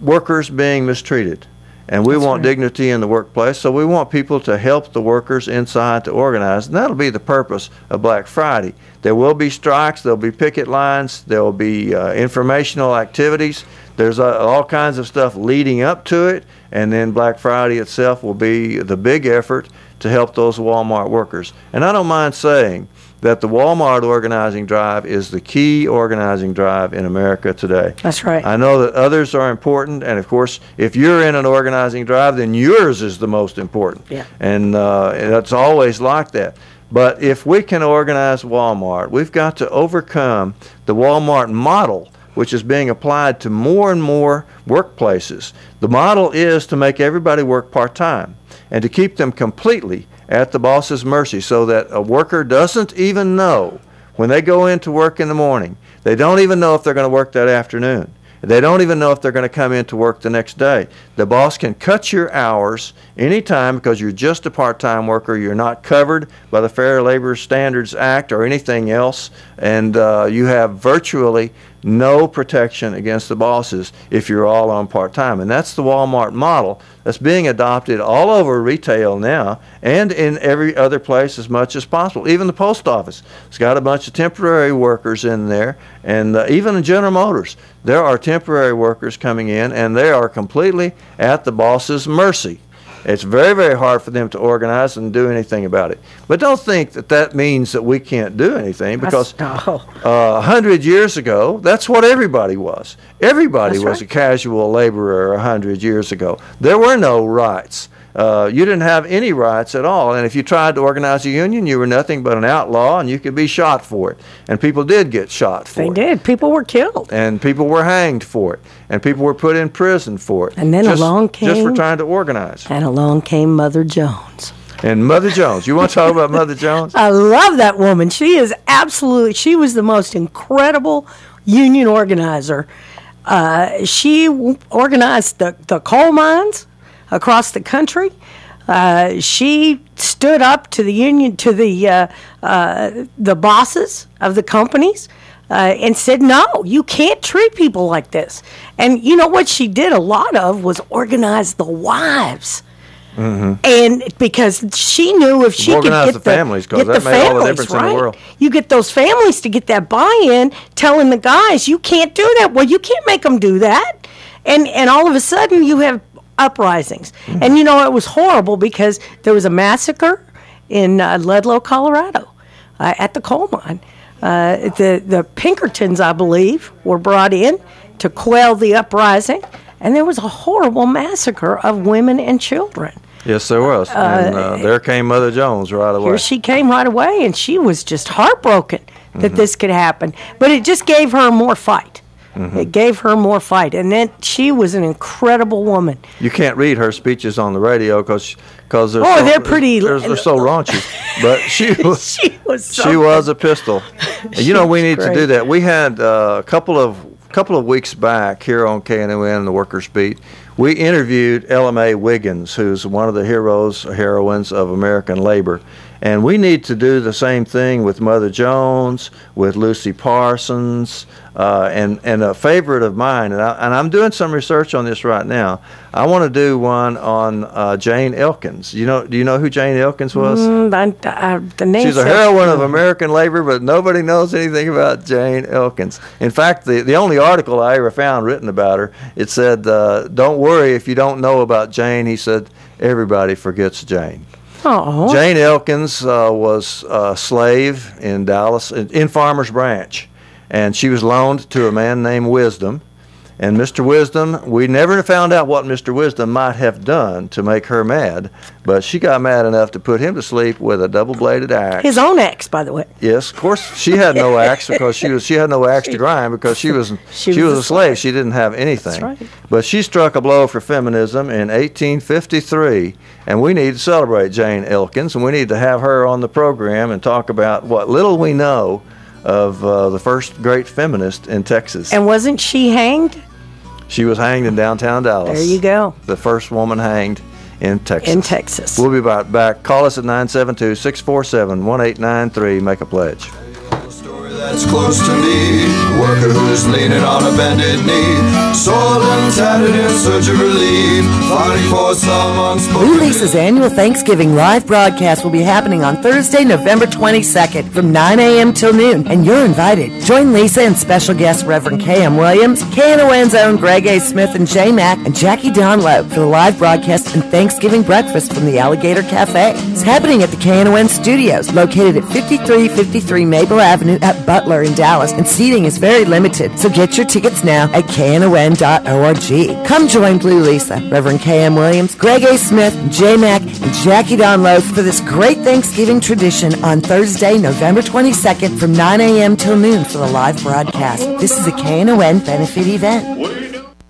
[SPEAKER 3] workers being mistreated. And we want dignity in the workplace, so we want people to help the workers inside to organize, and that'll be the purpose of Black Friday. There will be strikes, there'll be picket lines, there will be informational activities. There's all kinds of stuff leading up to it, and then Black Friday itself will be the big effort to help those Walmart workers. And I don't mind saying that the Walmart organizing drive is the key organizing drive in America today.
[SPEAKER 4] That's right.
[SPEAKER 3] I know that others are important, and of course, if you're in an organizing drive, then yours is the most important.
[SPEAKER 4] Yeah.
[SPEAKER 3] And it's always like that. But if we can organize Walmart, we've got to overcome the Walmart model, which is being applied to more and more workplaces. The model is to make everybody work part-time and to keep them completely at the boss's mercy, so that a worker doesn't even know when they go into work in the morning. They don't even know if they're going to work that afternoon. They don't even know if they're going to come into work the next day. The boss can cut your hours anytime because you're just a part-time worker. You're not covered by the Fair Labor Standards Act or anything else, and you have virtually no protection against the bosses if you're all on part-time. And that's the Walmart model that's being adopted all over retail now and in every other place as much as possible. Even the post office. It's got a bunch of temporary workers in there, and even in General Motors, there are temporary workers coming in, and they are completely at the boss's mercy. It's very, very hard for them to organize and do anything about it. But don't think that that means that we can't do anything, because 100 years ago, that's what everybody was. Everybody was a casual laborer 100 years ago. There were no rights. You didn't have any rights at all, and if you tried to organize a union, you were nothing but an outlaw, and you could be shot for it. And people did get shot for it.
[SPEAKER 4] They did. People were killed.
[SPEAKER 3] And people were hanged for it. And people were put in prison for it.
[SPEAKER 4] And then along came...
[SPEAKER 3] Just for trying to organize.
[SPEAKER 4] And along came Mother Jones.
[SPEAKER 3] And Mother Jones. You want to talk about Mother Jones?
[SPEAKER 4] I love that woman. She is absolutely... She was the most incredible union organizer. She organized the coal mines across the country. She stood up to the union, to the bosses of the companies, and said, no, you can't treat people like this. And you know what she did a lot of was organize the wives. Mm-hmm. And because she knew if she
[SPEAKER 3] organize
[SPEAKER 4] could
[SPEAKER 3] the families, because that made all the difference in the world.
[SPEAKER 4] You get those families to get that buy-in, telling the guys, you can't do that. Well, you can't make them do that. And all of a sudden you have uprisings. Mm-hmm. And you know, it was horrible because there was a massacre in Ludlow, Colorado, at the coal mine. The Pinkertons, I believe, were brought in to quell the uprising, and there was a horrible massacre of women and children.
[SPEAKER 3] Yes, there was. And there came Mother Jones right away.
[SPEAKER 4] Here she came right away, and she was just heartbroken that this could happen. But it just gave her more fight. Mm-hmm. It gave her more fight, and then she was an incredible woman.
[SPEAKER 3] You can't read her speeches on the radio because they're they're so raunchy. But she was a pistol. And you know, we need to do that. We had a couple of weeks back here on KNON, the Workers Beat. We interviewed Ella Mae Wiggins, who's one of the heroines of American labor. And we need to do the same thing with Mother Jones, with Lucy Parsons, and a favorite of mine, and I'm doing some research on this right now. I want to do one on Jane Elkins. Do you know who Jane Elkins was?
[SPEAKER 4] The name.
[SPEAKER 3] She's a heroine of American labor, but nobody knows anything about Jane Elkins. In fact, the only article I ever found written about her, it said, "Don't worry if you don't know about Jane." He said, "Everybody forgets Jane."
[SPEAKER 4] Oh.
[SPEAKER 3] Jane Elkins was a slave in Dallas, in Farmers Branch, and she was loaned to a man named Wisdom, And Mr. Wisdom, we never found out what Mr. Wisdom might have done to make her mad, but she got mad enough to put him to sleep with a double-bladed axe.
[SPEAKER 4] His own axe, by the way.
[SPEAKER 3] Yes, of course, she had no axe because she had no axe to grind because she was a slave. She didn't have anything.
[SPEAKER 4] That's right.
[SPEAKER 3] But she struck a blow for feminism in 1853, and we need to celebrate Jane Elkins, and we need to have her on the program and talk about what little we know of the first great feminist in Texas.
[SPEAKER 4] And wasn't she hanged?
[SPEAKER 3] She was hanged in downtown Dallas.
[SPEAKER 4] There you go.
[SPEAKER 3] The first woman hanged in Texas.
[SPEAKER 4] In Texas.
[SPEAKER 3] We'll be right back. Call us at 972-647-1893. Make a pledge.
[SPEAKER 9] That's close to me, a worker who's leaning on a bended knee, soiled and tattered in search of relief, fighting for some unspoken.
[SPEAKER 10] Blue Lisa's annual Thanksgiving live broadcast will be happening on Thursday, November 22nd from 9 a.m. till noon, and you're invited. Join Lisa and special guest Reverend K.M. Williams, KNON's own Greg A. Smith and J. Mack, and Jackie Donlow for the live broadcast and Thanksgiving breakfast from the Alligator Cafe. It's happening at the KNON Studios, located at 5353 Maple Avenue at Butler in Dallas, and seating is very limited, so get your tickets now at knon.org. Come join Blue Lisa, Reverend K.M. Williams, Greg A. Smith, J. Mack, and Jackie Donlow for this great Thanksgiving tradition on Thursday, November 22nd from 9 a.m. till noon for the live broadcast. This is a KNON benefit event.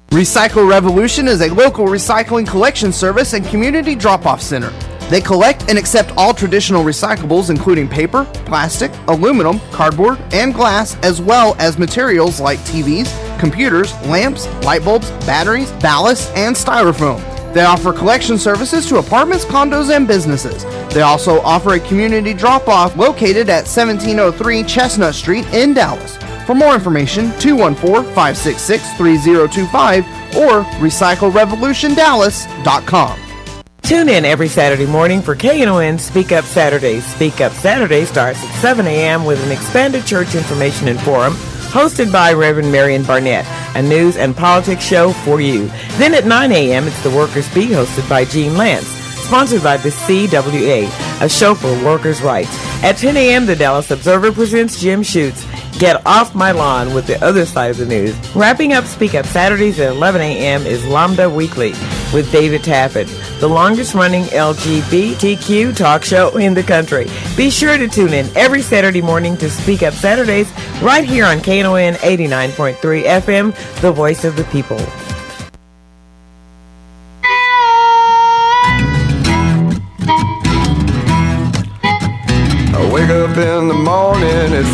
[SPEAKER 11] Recycle Revolution is a local recycling collection service and community drop-off center. They collect and accept all traditional recyclables, including paper, plastic, aluminum, cardboard, and glass, as well as materials like TVs, computers, lamps, light bulbs, batteries, ballast, and styrofoam. They offer collection services to apartments, condos, and businesses. They also offer a community drop-off located at 1703 Chestnut Street in Dallas. For more information, 214-566-3025 or recyclerevolutiondallas.com.
[SPEAKER 12] Tune in every Saturday morning for KNON Speak Up Saturdays. Speak Up Saturday starts at 7 a.m. with an expanded church information and forum hosted by Reverend Marion Barnett, a news and politics show for you. Then at 9 a.m. it's the Workers' Beat hosted by Gene Lantz, sponsored by the CWA, a show for workers' rights. At 10 a.m. the Dallas Observer presents Jim Schutz, Get Off My Lawn with the other side of the news. Wrapping up Speak Up Saturdays at 11 a.m. is Lambda Weekly with David Taffet, the longest-running LGBTQ talk show in the country. Be sure to tune in every Saturday morning to Speak Up Saturdays right here on KNON 89.3 FM, the voice of the people.
[SPEAKER 9] I wake up in the morning at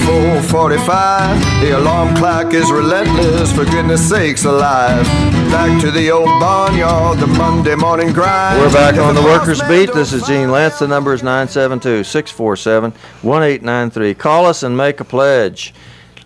[SPEAKER 9] 4:45. The alarm clock is relentless, for goodness sakes alive. Back to the old barnyard, the Monday morning grind.
[SPEAKER 3] We're back on the Workers' Beat. This is Gene Lantz. The number is 972-647-1893. Call us and make a pledge.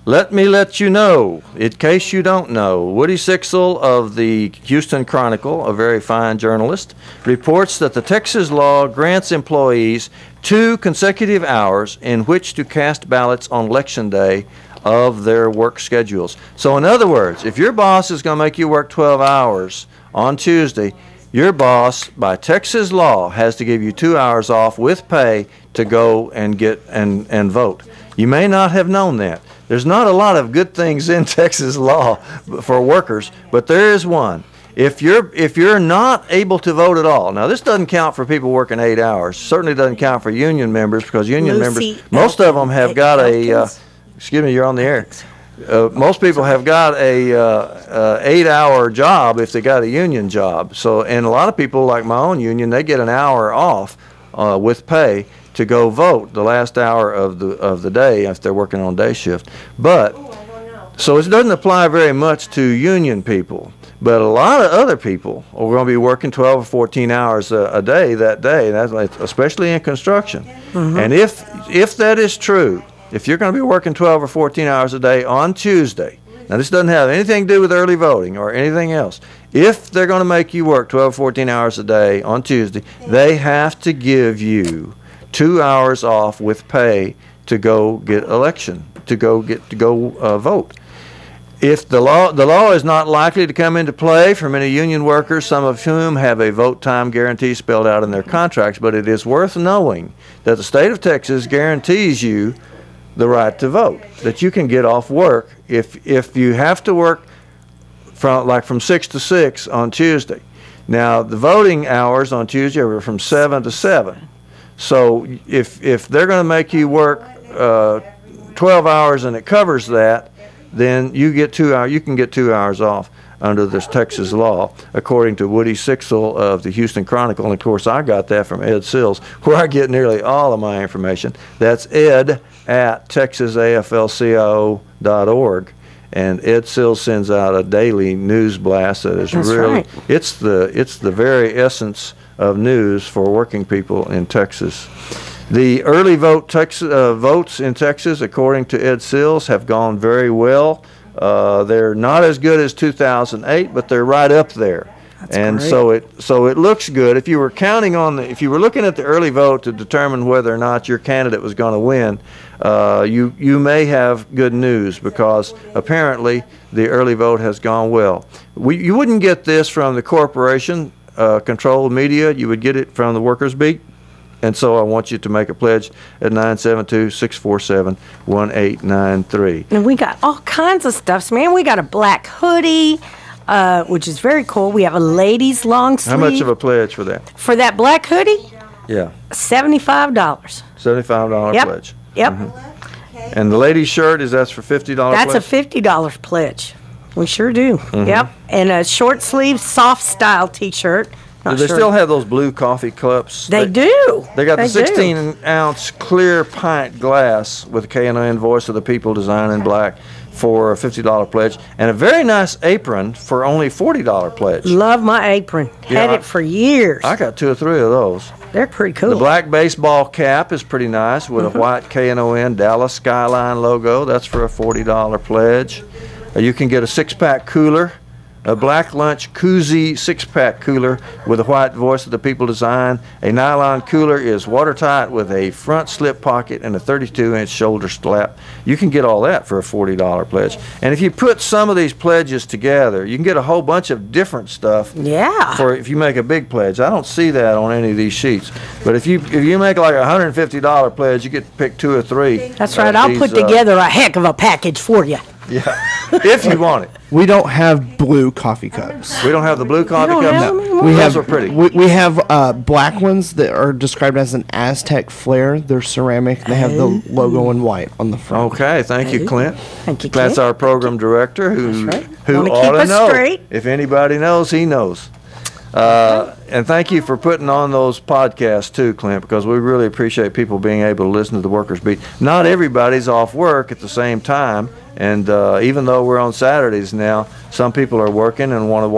[SPEAKER 3] Let me let you know, in case you don't know, Woody Sixel of the Houston Chronicle, a very fine journalist, reports that the Texas law grants employees 2 consecutive hours in which to cast ballots on Election Day of their work schedules. So in other words, if your boss is going to make you work 12 hours on Tuesday, your boss, by Texas law, has to give you 2 hours off with pay to go and get and vote. You may not have known that. There's not a lot of good things in Texas law for workers, but there is one. If you're not able to vote at all, now this doesn't count for people working 8 hours. Certainly doesn't count for union members, because union members, most of them have got a. Excuse me, you're on the air. Most people have got a 8-hour job if they got a union job. So, and a lot of people, like my own union, they get an hour off with pay to go vote the last hour of the day if they're working on day shift. But so it doesn't apply very much to union people. But a lot of other people are going to be working 12 or 14 hours a day that day, especially in construction. Mm-hmm. And if that is true, if you're going to be working 12 or 14 hours a day on Tuesday, now this doesn't have anything to do with early voting or anything else. If they're going to make you work 12 or 14 hours a day on Tuesday, they have to give you 2 hours off with pay to go get vote. If the law is not likely to come into play for many union workers, some of whom have a vote time guarantee spelled out in their contracts, but it is worth knowing that the state of Texas guarantees you the right to vote, that you can get off work if you have to work from 6 to 6 on Tuesday. Now, the voting hours on Tuesday are from 7 to 7. So if they're going to make you work 12 hours and it covers that, then you get 2 hours. You can get 2 hours off under this Texas law, according to Woody Sixel of the Houston Chronicle. And of course, I got that from Ed Sills, where I get nearly all of my information. That's Ed at texasaflcio.org. And Ed Sills sends out a daily news blast that is it's the very essence of news for working people in Texas. The early votes in Texas, according to Ed Sills, have gone very well. They're not as good as 2008, but they're right up there. That's great. So it looks good. If you were counting on if you were looking at the early vote to determine whether or not your candidate was going to win, you may have good news, because apparently the early vote has gone well. You wouldn't get this from the corporation controlled media. You would get it from the Workers' Beat. And so I want you to make a pledge at 972-647-1893.
[SPEAKER 4] And we got all kinds of stuff, man. We got a black hoodie, which is very cool. We have a ladies' long sleeve.
[SPEAKER 3] How much of a pledge for that?
[SPEAKER 4] For that black hoodie?
[SPEAKER 3] Yeah.
[SPEAKER 4] $75.
[SPEAKER 3] $75 pledge.
[SPEAKER 4] Yep.
[SPEAKER 3] Mm-hmm. And the ladies' shirt, that's for $50
[SPEAKER 4] That's
[SPEAKER 3] pledge?
[SPEAKER 4] a $50 pledge. We sure do. Mm-hmm. Yep. And a short sleeve, soft style T-shirt.
[SPEAKER 3] Do they still have those blue coffee cups?
[SPEAKER 4] They do.
[SPEAKER 3] They got the 16-ounce clear pint glass with the KNON voice of the people design in black for a $50 pledge, and a very nice apron for only $40 pledge.
[SPEAKER 4] Love my apron. Had it for years.
[SPEAKER 3] I got 2 or 3 of those.
[SPEAKER 4] They're pretty cool.
[SPEAKER 3] The black baseball cap is pretty nice with a white KNON Dallas Skyline logo. That's for a $40 pledge. You can get a 6-pack cooler. A black lunch koozie 6-pack cooler with a white voice of the people design. A nylon cooler is watertight with a front slip pocket and a 32-inch shoulder strap. You can get all that for a $40 pledge. And if you put some of these pledges together, you can get a whole bunch of different stuff.
[SPEAKER 4] Yeah.
[SPEAKER 3] For if you make a big pledge. I don't see that on any of these sheets. But if you make like a $150 pledge, you get to pick 2 or 3.
[SPEAKER 4] That's right. I'll put together a heck of a package for you.
[SPEAKER 3] Yeah, if you want it.
[SPEAKER 11] We don't have blue coffee cups.
[SPEAKER 3] We don't have the blue coffee cups?
[SPEAKER 11] No.
[SPEAKER 3] Those are pretty.
[SPEAKER 11] We have black ones that are described as an Aztec flare. They're ceramic. They have the logo in white on the front.
[SPEAKER 3] Okay, thank you, Clint.
[SPEAKER 4] Thank you, Clint.
[SPEAKER 3] That's our program director who
[SPEAKER 4] Wanna
[SPEAKER 3] ought
[SPEAKER 4] keep
[SPEAKER 3] to
[SPEAKER 4] us
[SPEAKER 3] know.
[SPEAKER 4] straight.
[SPEAKER 3] If anybody knows, he knows. And thank you for putting on those podcasts too, Clint, because we really appreciate people being able to listen to the Workers' Beat. Not everybody's off work at the same time, and even though we're on Saturdays now, some people are working and want to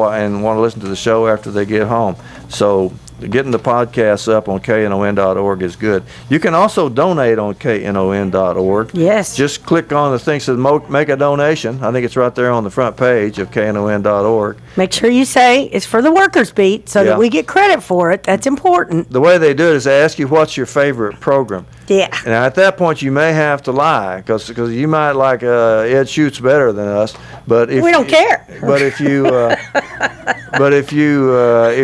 [SPEAKER 3] listen to the show after they get home. So getting the podcasts up on KNON.org is good. You can also donate on KNON.org.
[SPEAKER 4] Yes.
[SPEAKER 3] Just click on the thing that says make a donation. I think it's right there on the front page of KNON.org.
[SPEAKER 4] Make sure you say it's for the Workers' Beat so that we get credit for it. That's important.
[SPEAKER 3] The way they do it is they ask you what's your favorite program.
[SPEAKER 4] Yeah.
[SPEAKER 3] And at that point, you may have to lie because you might like Ed Shoots better than us. But if
[SPEAKER 4] we don't care.
[SPEAKER 3] But if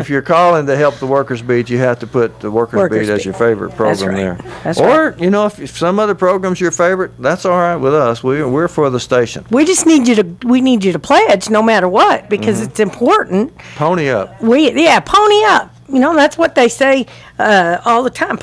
[SPEAKER 3] you're calling to help the Workers' Beat, you have to put the Workers' Beat as your favorite program there.
[SPEAKER 4] That's
[SPEAKER 3] or if some other program's your favorite, that's all right with us. We're for the station.
[SPEAKER 4] We just need you to pledge no matter what, because it's important.
[SPEAKER 3] Pony up.
[SPEAKER 4] Pony up. That's what they say all the time.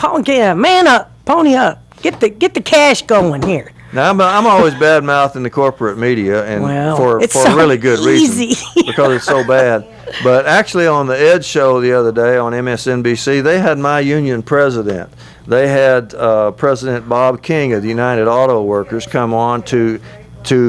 [SPEAKER 4] Man up. Pony up. Get the cash going here.
[SPEAKER 3] Now I'm always bad mouthing the corporate media, and for a really good reason because it's so bad. But actually, on the Ed show the other day on MSNBC, they had my union president. They had President Bob King of the United Auto Workers come on to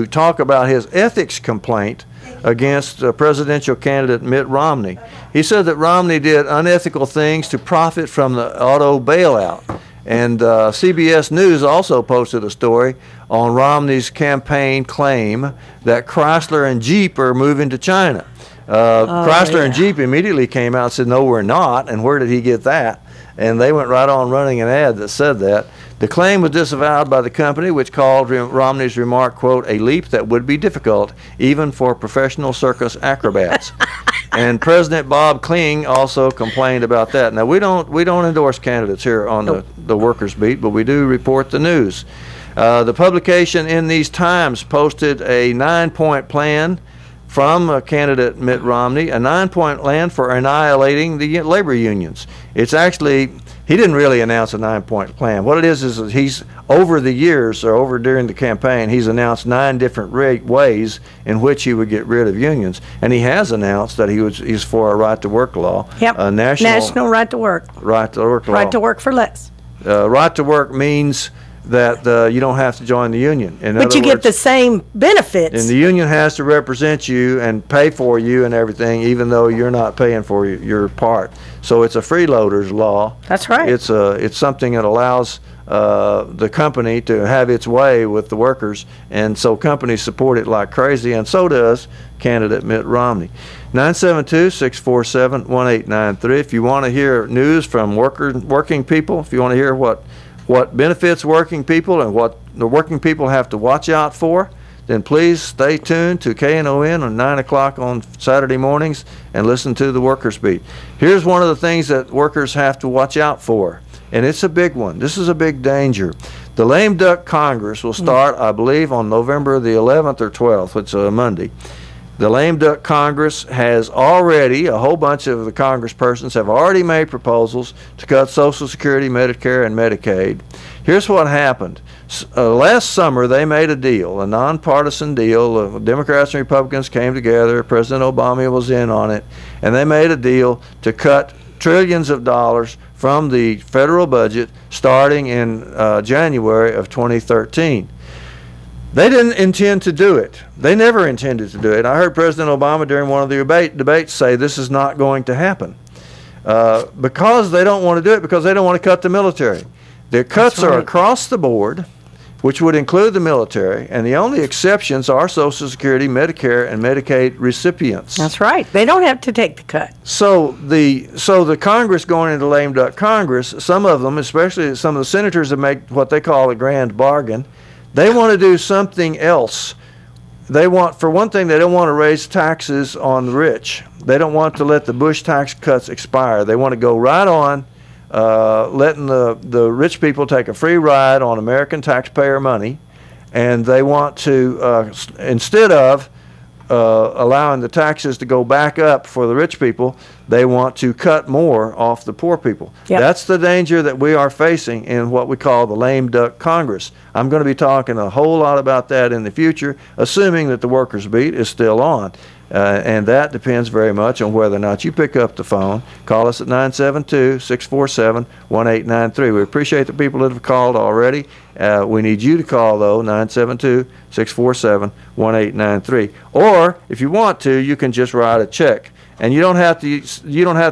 [SPEAKER 3] talk about his ethics complaint against presidential candidate Mitt Romney. He said that Romney did unethical things to profit from the auto bailout. And CBS News also posted a story on Romney's campaign claim that Chrysler and Jeep are moving to China. Chrysler and Jeep immediately came out and said, no, we're not. And where did he get that? And they went right on running an ad that said that. The claim was disavowed by the company, which called Romney's remark, quote, a leap that would be difficult even for professional circus acrobats. And President Bob King also complained about that. Now, we don't endorse candidates here on the Workers' Beat, but we do report the news. The publication In These Times posted a 9-point plan from candidate Mitt Romney, a 9-point plan for annihilating the labor unions. It's actually, he didn't really announce a 9-point plan. What it is he's, over the years, or over during the campaign, he's announced 9 different ways in which he would get rid of unions. And he has announced that he's for a right-to-work law.
[SPEAKER 4] Yep,
[SPEAKER 3] a
[SPEAKER 4] national right-to-work.
[SPEAKER 3] Right-to-work law.
[SPEAKER 4] Right to work for less.
[SPEAKER 3] Right-to-work means that you don't have to join the union.
[SPEAKER 4] But you get the same benefits.
[SPEAKER 3] And the union has to represent you and pay for you and everything, even though you're not paying for your part. So it's a freeloader's law.
[SPEAKER 4] That's right.
[SPEAKER 3] It's something that allows the company to have its way with the workers, and so companies support it like crazy, and so does candidate Mitt Romney. 972-647-1893. If you want to hear news from working people, if you want to hear what benefits working people and what the working people have to watch out for, then please stay tuned to KNON on 9 o'clock on Saturday mornings and listen to the Workers Beat. Here's one of the things that workers have to watch out for, and it's a big one. This is a big danger. The Lame Duck Congress will start, I believe, on November the 11th or 12th, which is a Monday. The Lame Duck Congress has already, a whole bunch of the congresspersons have already made proposals to cut Social Security, Medicare, and Medicaid. Here's what happened. Last summer, they made a deal, a nonpartisan deal. Democrats and Republicans came together. President Obama was in on it, and they made a deal to cut trillions of dollars from the federal budget starting in January of 2013. They didn't intend to do it. They never intended to do it. I heard President Obama during one of the debates say this is not going to happen because they don't want to do it, because they don't want to cut the military. Their cuts are across the board, which would include the military, and the only exceptions are Social Security, Medicare, and Medicaid recipients.
[SPEAKER 4] That's right. They don't have to take the cut.
[SPEAKER 3] So the Congress going into Lame Duck Congress, some of them, especially some of the senators, that make what they call a grand bargain. They want to do something else. They want, for one thing, they don't want to raise taxes on the rich. They don't want to let the Bush tax cuts expire. They want to go right on letting the rich people take a free ride on American taxpayer money, and they want to, instead of allowing the taxes to go back up for the rich people, they want to cut more off the poor people. Yep. That's the danger that we are facing in what we call the Lame Duck Congress. I'm going to be talking a whole lot about that in the future, assuming that the Workers Beat is still on. And that depends very much on whether or not you pick up the phone. Call us at 972-647-1893. We appreciate the people that have called already. We need you to call, though, 972-647-1893. Or, if you want to, you can just write a check. And you don't have to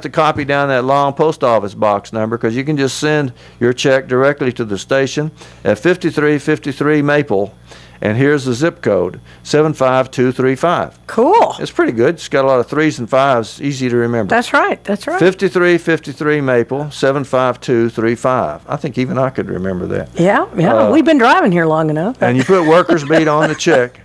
[SPEAKER 3] copy down that long post office box number, because you can just send your check directly to the station at 5353 Maple. And here's the zip code, 75235.
[SPEAKER 4] Cool.
[SPEAKER 3] It's pretty good. It's got a lot of 3s and 5s, easy to remember.
[SPEAKER 4] That's right. That's right.
[SPEAKER 3] 5353 Maple, 75235. I think even I could remember that.
[SPEAKER 4] Yeah. We've been driving here long enough.
[SPEAKER 3] And you put Workers Beat on the check.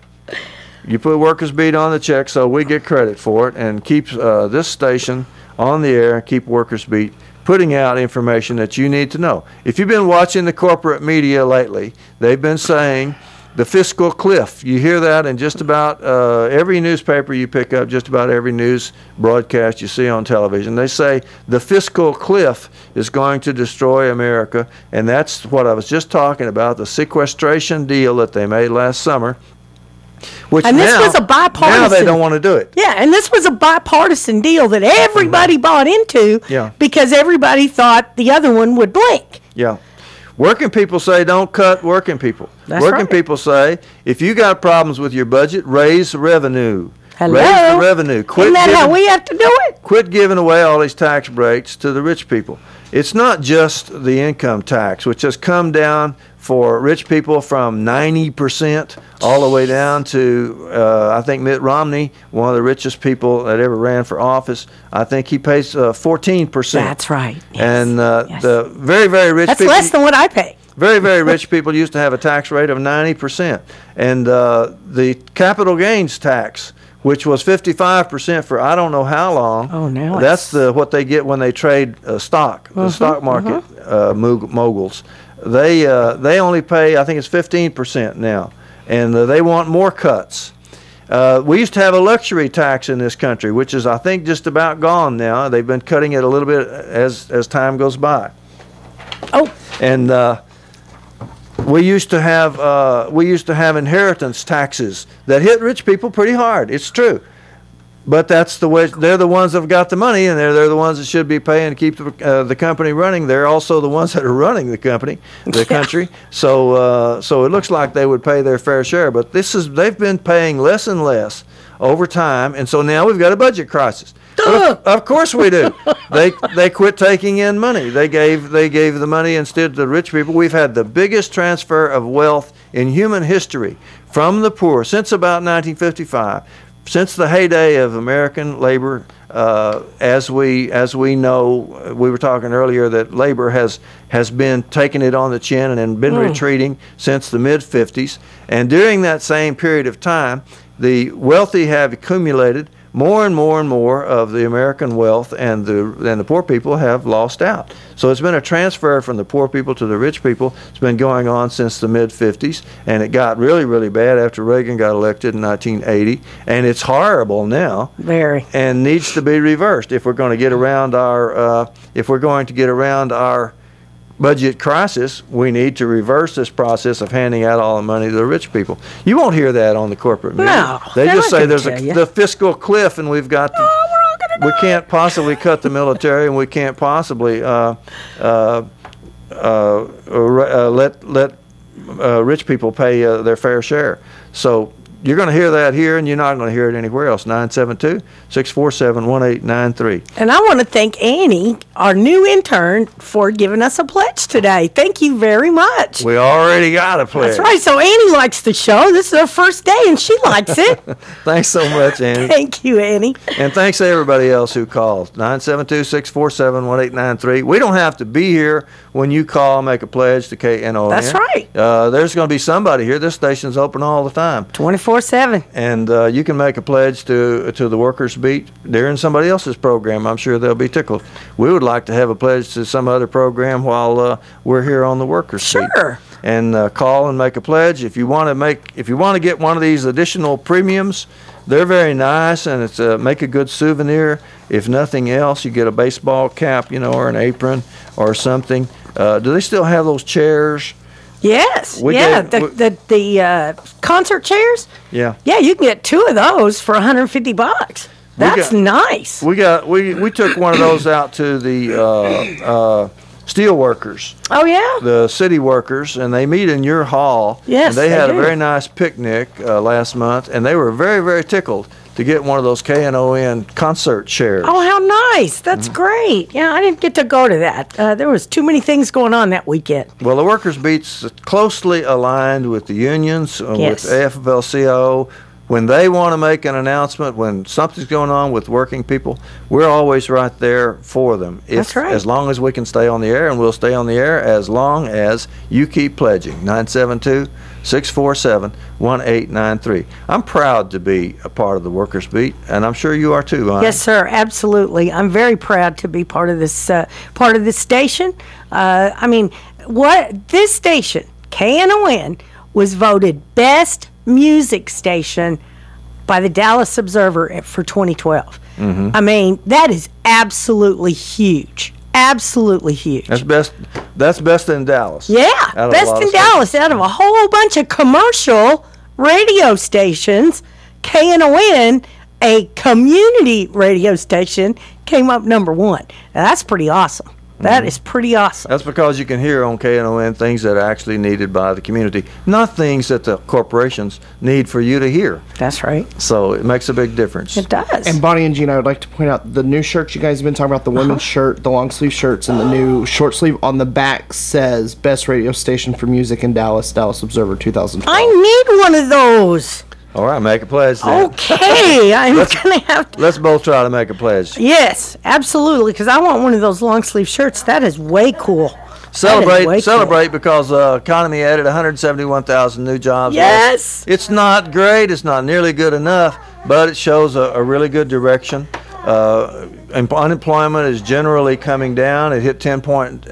[SPEAKER 3] You put Workers Beat on the check, so we get credit for it, and keep this station on the air, keep Workers Beat putting out information that you need to know. If you've been watching the corporate media lately, they've been saying the fiscal cliff. You hear that in just about every newspaper you pick up, just about every news broadcast you see on television. They say the fiscal cliff is going to destroy America, and that's what I was just talking about, the sequestration deal that they made last summer.
[SPEAKER 4] And this was a bipartisan.
[SPEAKER 3] Now they don't want to do it.
[SPEAKER 4] Yeah, and this was a bipartisan deal that everybody bought into because everybody thought the other one would blink.
[SPEAKER 3] Yeah. Working people say don't cut working people.
[SPEAKER 4] That's
[SPEAKER 3] working
[SPEAKER 4] right.
[SPEAKER 3] people say if you got problems with your budget, raise the revenue.
[SPEAKER 4] Hello?
[SPEAKER 3] Raise the revenue.
[SPEAKER 4] Isn't that how we have to do it?
[SPEAKER 3] Quit giving away all these tax breaks to the rich people. It's not just the income tax, which has come down for rich people from 90% all the way down to, I think Mitt Romney, one of the richest people that ever ran for office, I think he pays 14%.
[SPEAKER 4] That's right. Yes.
[SPEAKER 3] And the very, very rich people...
[SPEAKER 4] That's less than what I pay.
[SPEAKER 3] Very, very rich people used to have a tax rate of 90%. And the capital gains tax, which was 55% for I don't know how long.
[SPEAKER 4] Oh, now
[SPEAKER 3] that's what they get when they trade stock, the stock market moguls. They only pay, I think it's 15% now, and they want more cuts. We used to have a luxury tax in this country, which is, I think, just about gone now. They've been cutting it a little bit as time goes by.
[SPEAKER 4] Oh.
[SPEAKER 3] And we used to have inheritance taxes that hit rich people pretty hard. It's true. But that's the way. They're the ones that've got the money, and they're the ones that should be paying to keep the company running. They're also the ones that are running the country. So it looks like they would pay their fair share. But they've been paying less and less over time, and so now we've got a budget crisis. Of course we do. They quit taking in money. They gave the money instead to the rich people. We've had the biggest transfer of wealth in human history from the poor since about 1955. Since the heyday of American labor, as we know, we were talking earlier that labor has been taking it on the chin and been retreating since the mid-50s. And during that same period of time, the wealthy have accumulated more and more and more of the American wealth, and the poor people have lost out. So it's been a transfer from the poor people to the rich people. It's been going on since the mid-50s, and it got really, really bad after Reagan got elected in 1980, and it's horrible now.
[SPEAKER 4] Very.
[SPEAKER 3] And needs to be reversed if we're going to get around our budget crisis. We need to reverse this process of handing out all the money to the rich people. You won't hear that on the corporate media.
[SPEAKER 4] No,
[SPEAKER 3] they just say there's the fiscal cliff, and we can't possibly cut the military, and we can't possibly let rich people pay their fair share. So you're going to hear that here, and you're not going to hear it anywhere else. 972-647-1893.
[SPEAKER 4] And I want to thank Annie, our new intern, for giving us a pledge today. Thank you very much.
[SPEAKER 3] We already got a pledge.
[SPEAKER 4] That's right. So Annie likes the show. This is her first day, and she likes it.
[SPEAKER 3] Thanks so much, Annie.
[SPEAKER 4] Thank you, Annie.
[SPEAKER 3] And thanks to everybody else who called. 972-647-1893. We don't have to be here when you call and make a pledge to KNON.
[SPEAKER 4] That's right.
[SPEAKER 3] There's going to be somebody here. This station's open all the time.
[SPEAKER 4] 24/7.
[SPEAKER 3] And you can make a pledge to the Workers Beat during somebody else's program. I'm sure they'll be tickled. We would like to have a pledge to some other program while we're here on the Workers Beat.
[SPEAKER 4] Sure.
[SPEAKER 3] And call and make a pledge. If you want to get one of these additional premiums, they're very nice, and it's make a good souvenir. If nothing else, you get a baseball cap, or an apron or something. Do they still have those chairs?
[SPEAKER 4] Yes. The concert chairs.
[SPEAKER 3] Yeah.
[SPEAKER 4] Yeah, you can get 2 of those for $150. That's nice.
[SPEAKER 3] We took one of those out to the steel workers.
[SPEAKER 4] Oh yeah.
[SPEAKER 3] The city workers, and they meet in your hall.
[SPEAKER 4] Yes,
[SPEAKER 3] and they had
[SPEAKER 4] do.
[SPEAKER 3] a very nice picnic last month, and they were very, very tickled to get one of those KNON concert chairs.
[SPEAKER 4] Oh, how nice. That's great. Yeah, I didn't get to go to that. There was too many things going on that weekend.
[SPEAKER 3] Well, the Workers Beat's closely aligned with the unions,
[SPEAKER 4] Yes.
[SPEAKER 3] with AFL-CIO. When they want to make an announcement, when something's going on with working people, we're always right there for them.
[SPEAKER 4] That's right.
[SPEAKER 3] As long as we can stay on the air, and we'll stay on the air as long as you keep pledging. 972-647-1893. I'm proud to be a part of the Workers Beat, and I'm sure you are too, Anna.
[SPEAKER 4] Yes, sir. Absolutely. I'm very proud to be part of this station. This station, KNON, was voted best music station by the Dallas Observer for 2012.
[SPEAKER 3] Mm-hmm.
[SPEAKER 4] That is absolutely huge. Absolutely huge.
[SPEAKER 3] That's best in Dallas.
[SPEAKER 4] Yeah, best in Dallas out of a whole bunch of commercial radio stations. KNON, a community radio station, came up number 1. Now, that's pretty awesome. That is pretty awesome.
[SPEAKER 3] That's because you can hear on KNON things that are actually needed by the community, not things that the corporations need for you to hear.
[SPEAKER 4] That's right.
[SPEAKER 3] So it makes a big difference.
[SPEAKER 4] It does.
[SPEAKER 11] And Bonnie and Gina, I would like to point out the new shirts you guys have been talking about, the women's shirt, the long sleeve shirts, and the new short sleeve on the back says Best Radio Station for Music in Dallas, Dallas Observer 2012.
[SPEAKER 4] I need one of those.
[SPEAKER 3] All right, make a pledge then.
[SPEAKER 4] Okay, I'm going to have to.
[SPEAKER 3] Let's both try to make a pledge.
[SPEAKER 4] Yes, absolutely, because I want one of those long sleeve shirts. That is way cool.
[SPEAKER 3] Celebrate because the economy added 171,000 new jobs.
[SPEAKER 4] Yes.
[SPEAKER 3] It's not great. It's not nearly good enough, but it shows a really good direction. Unemployment is generally coming down. It hit 10 point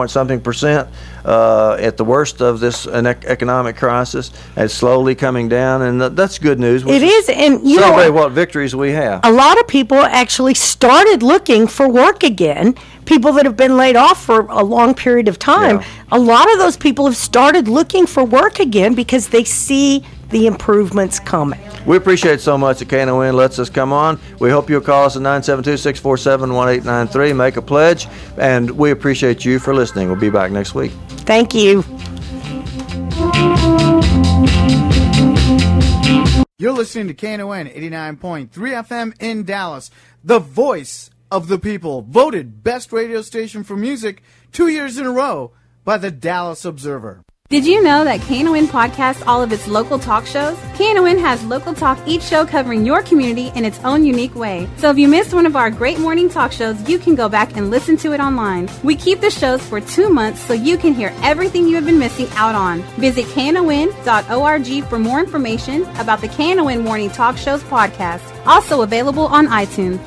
[SPEAKER 3] something percent at the worst of this economic crisis, and slowly coming down, and that's good news.
[SPEAKER 4] It is, and you
[SPEAKER 3] celebrate
[SPEAKER 4] know,
[SPEAKER 3] what victories we have.
[SPEAKER 4] A lot of people actually started looking for work again. People that have been laid off for a long period of time, a lot of those people have started looking for work again because they see the improvements coming.
[SPEAKER 3] We appreciate so much that KNON lets us come on. We hope you'll call us at 972-647-1893, make a pledge, and we appreciate you for listening. We'll be back next week.
[SPEAKER 4] Thank you.
[SPEAKER 1] You're listening to KNON 89.3 FM in Dallas, the voice of the people, voted best radio station for music 2 years in a row by the Dallas Observer.
[SPEAKER 2] Did you know that KNON podcasts all of its local talk shows? KNON has local talk each show covering your community in its own unique way. So if you missed one of our great morning talk shows, you can go back and listen to it online. We keep the shows for 2 months so you can hear everything you have been missing out on. Visit KNON.org for more information about the KNON Morning Talk Shows podcast, also available on iTunes.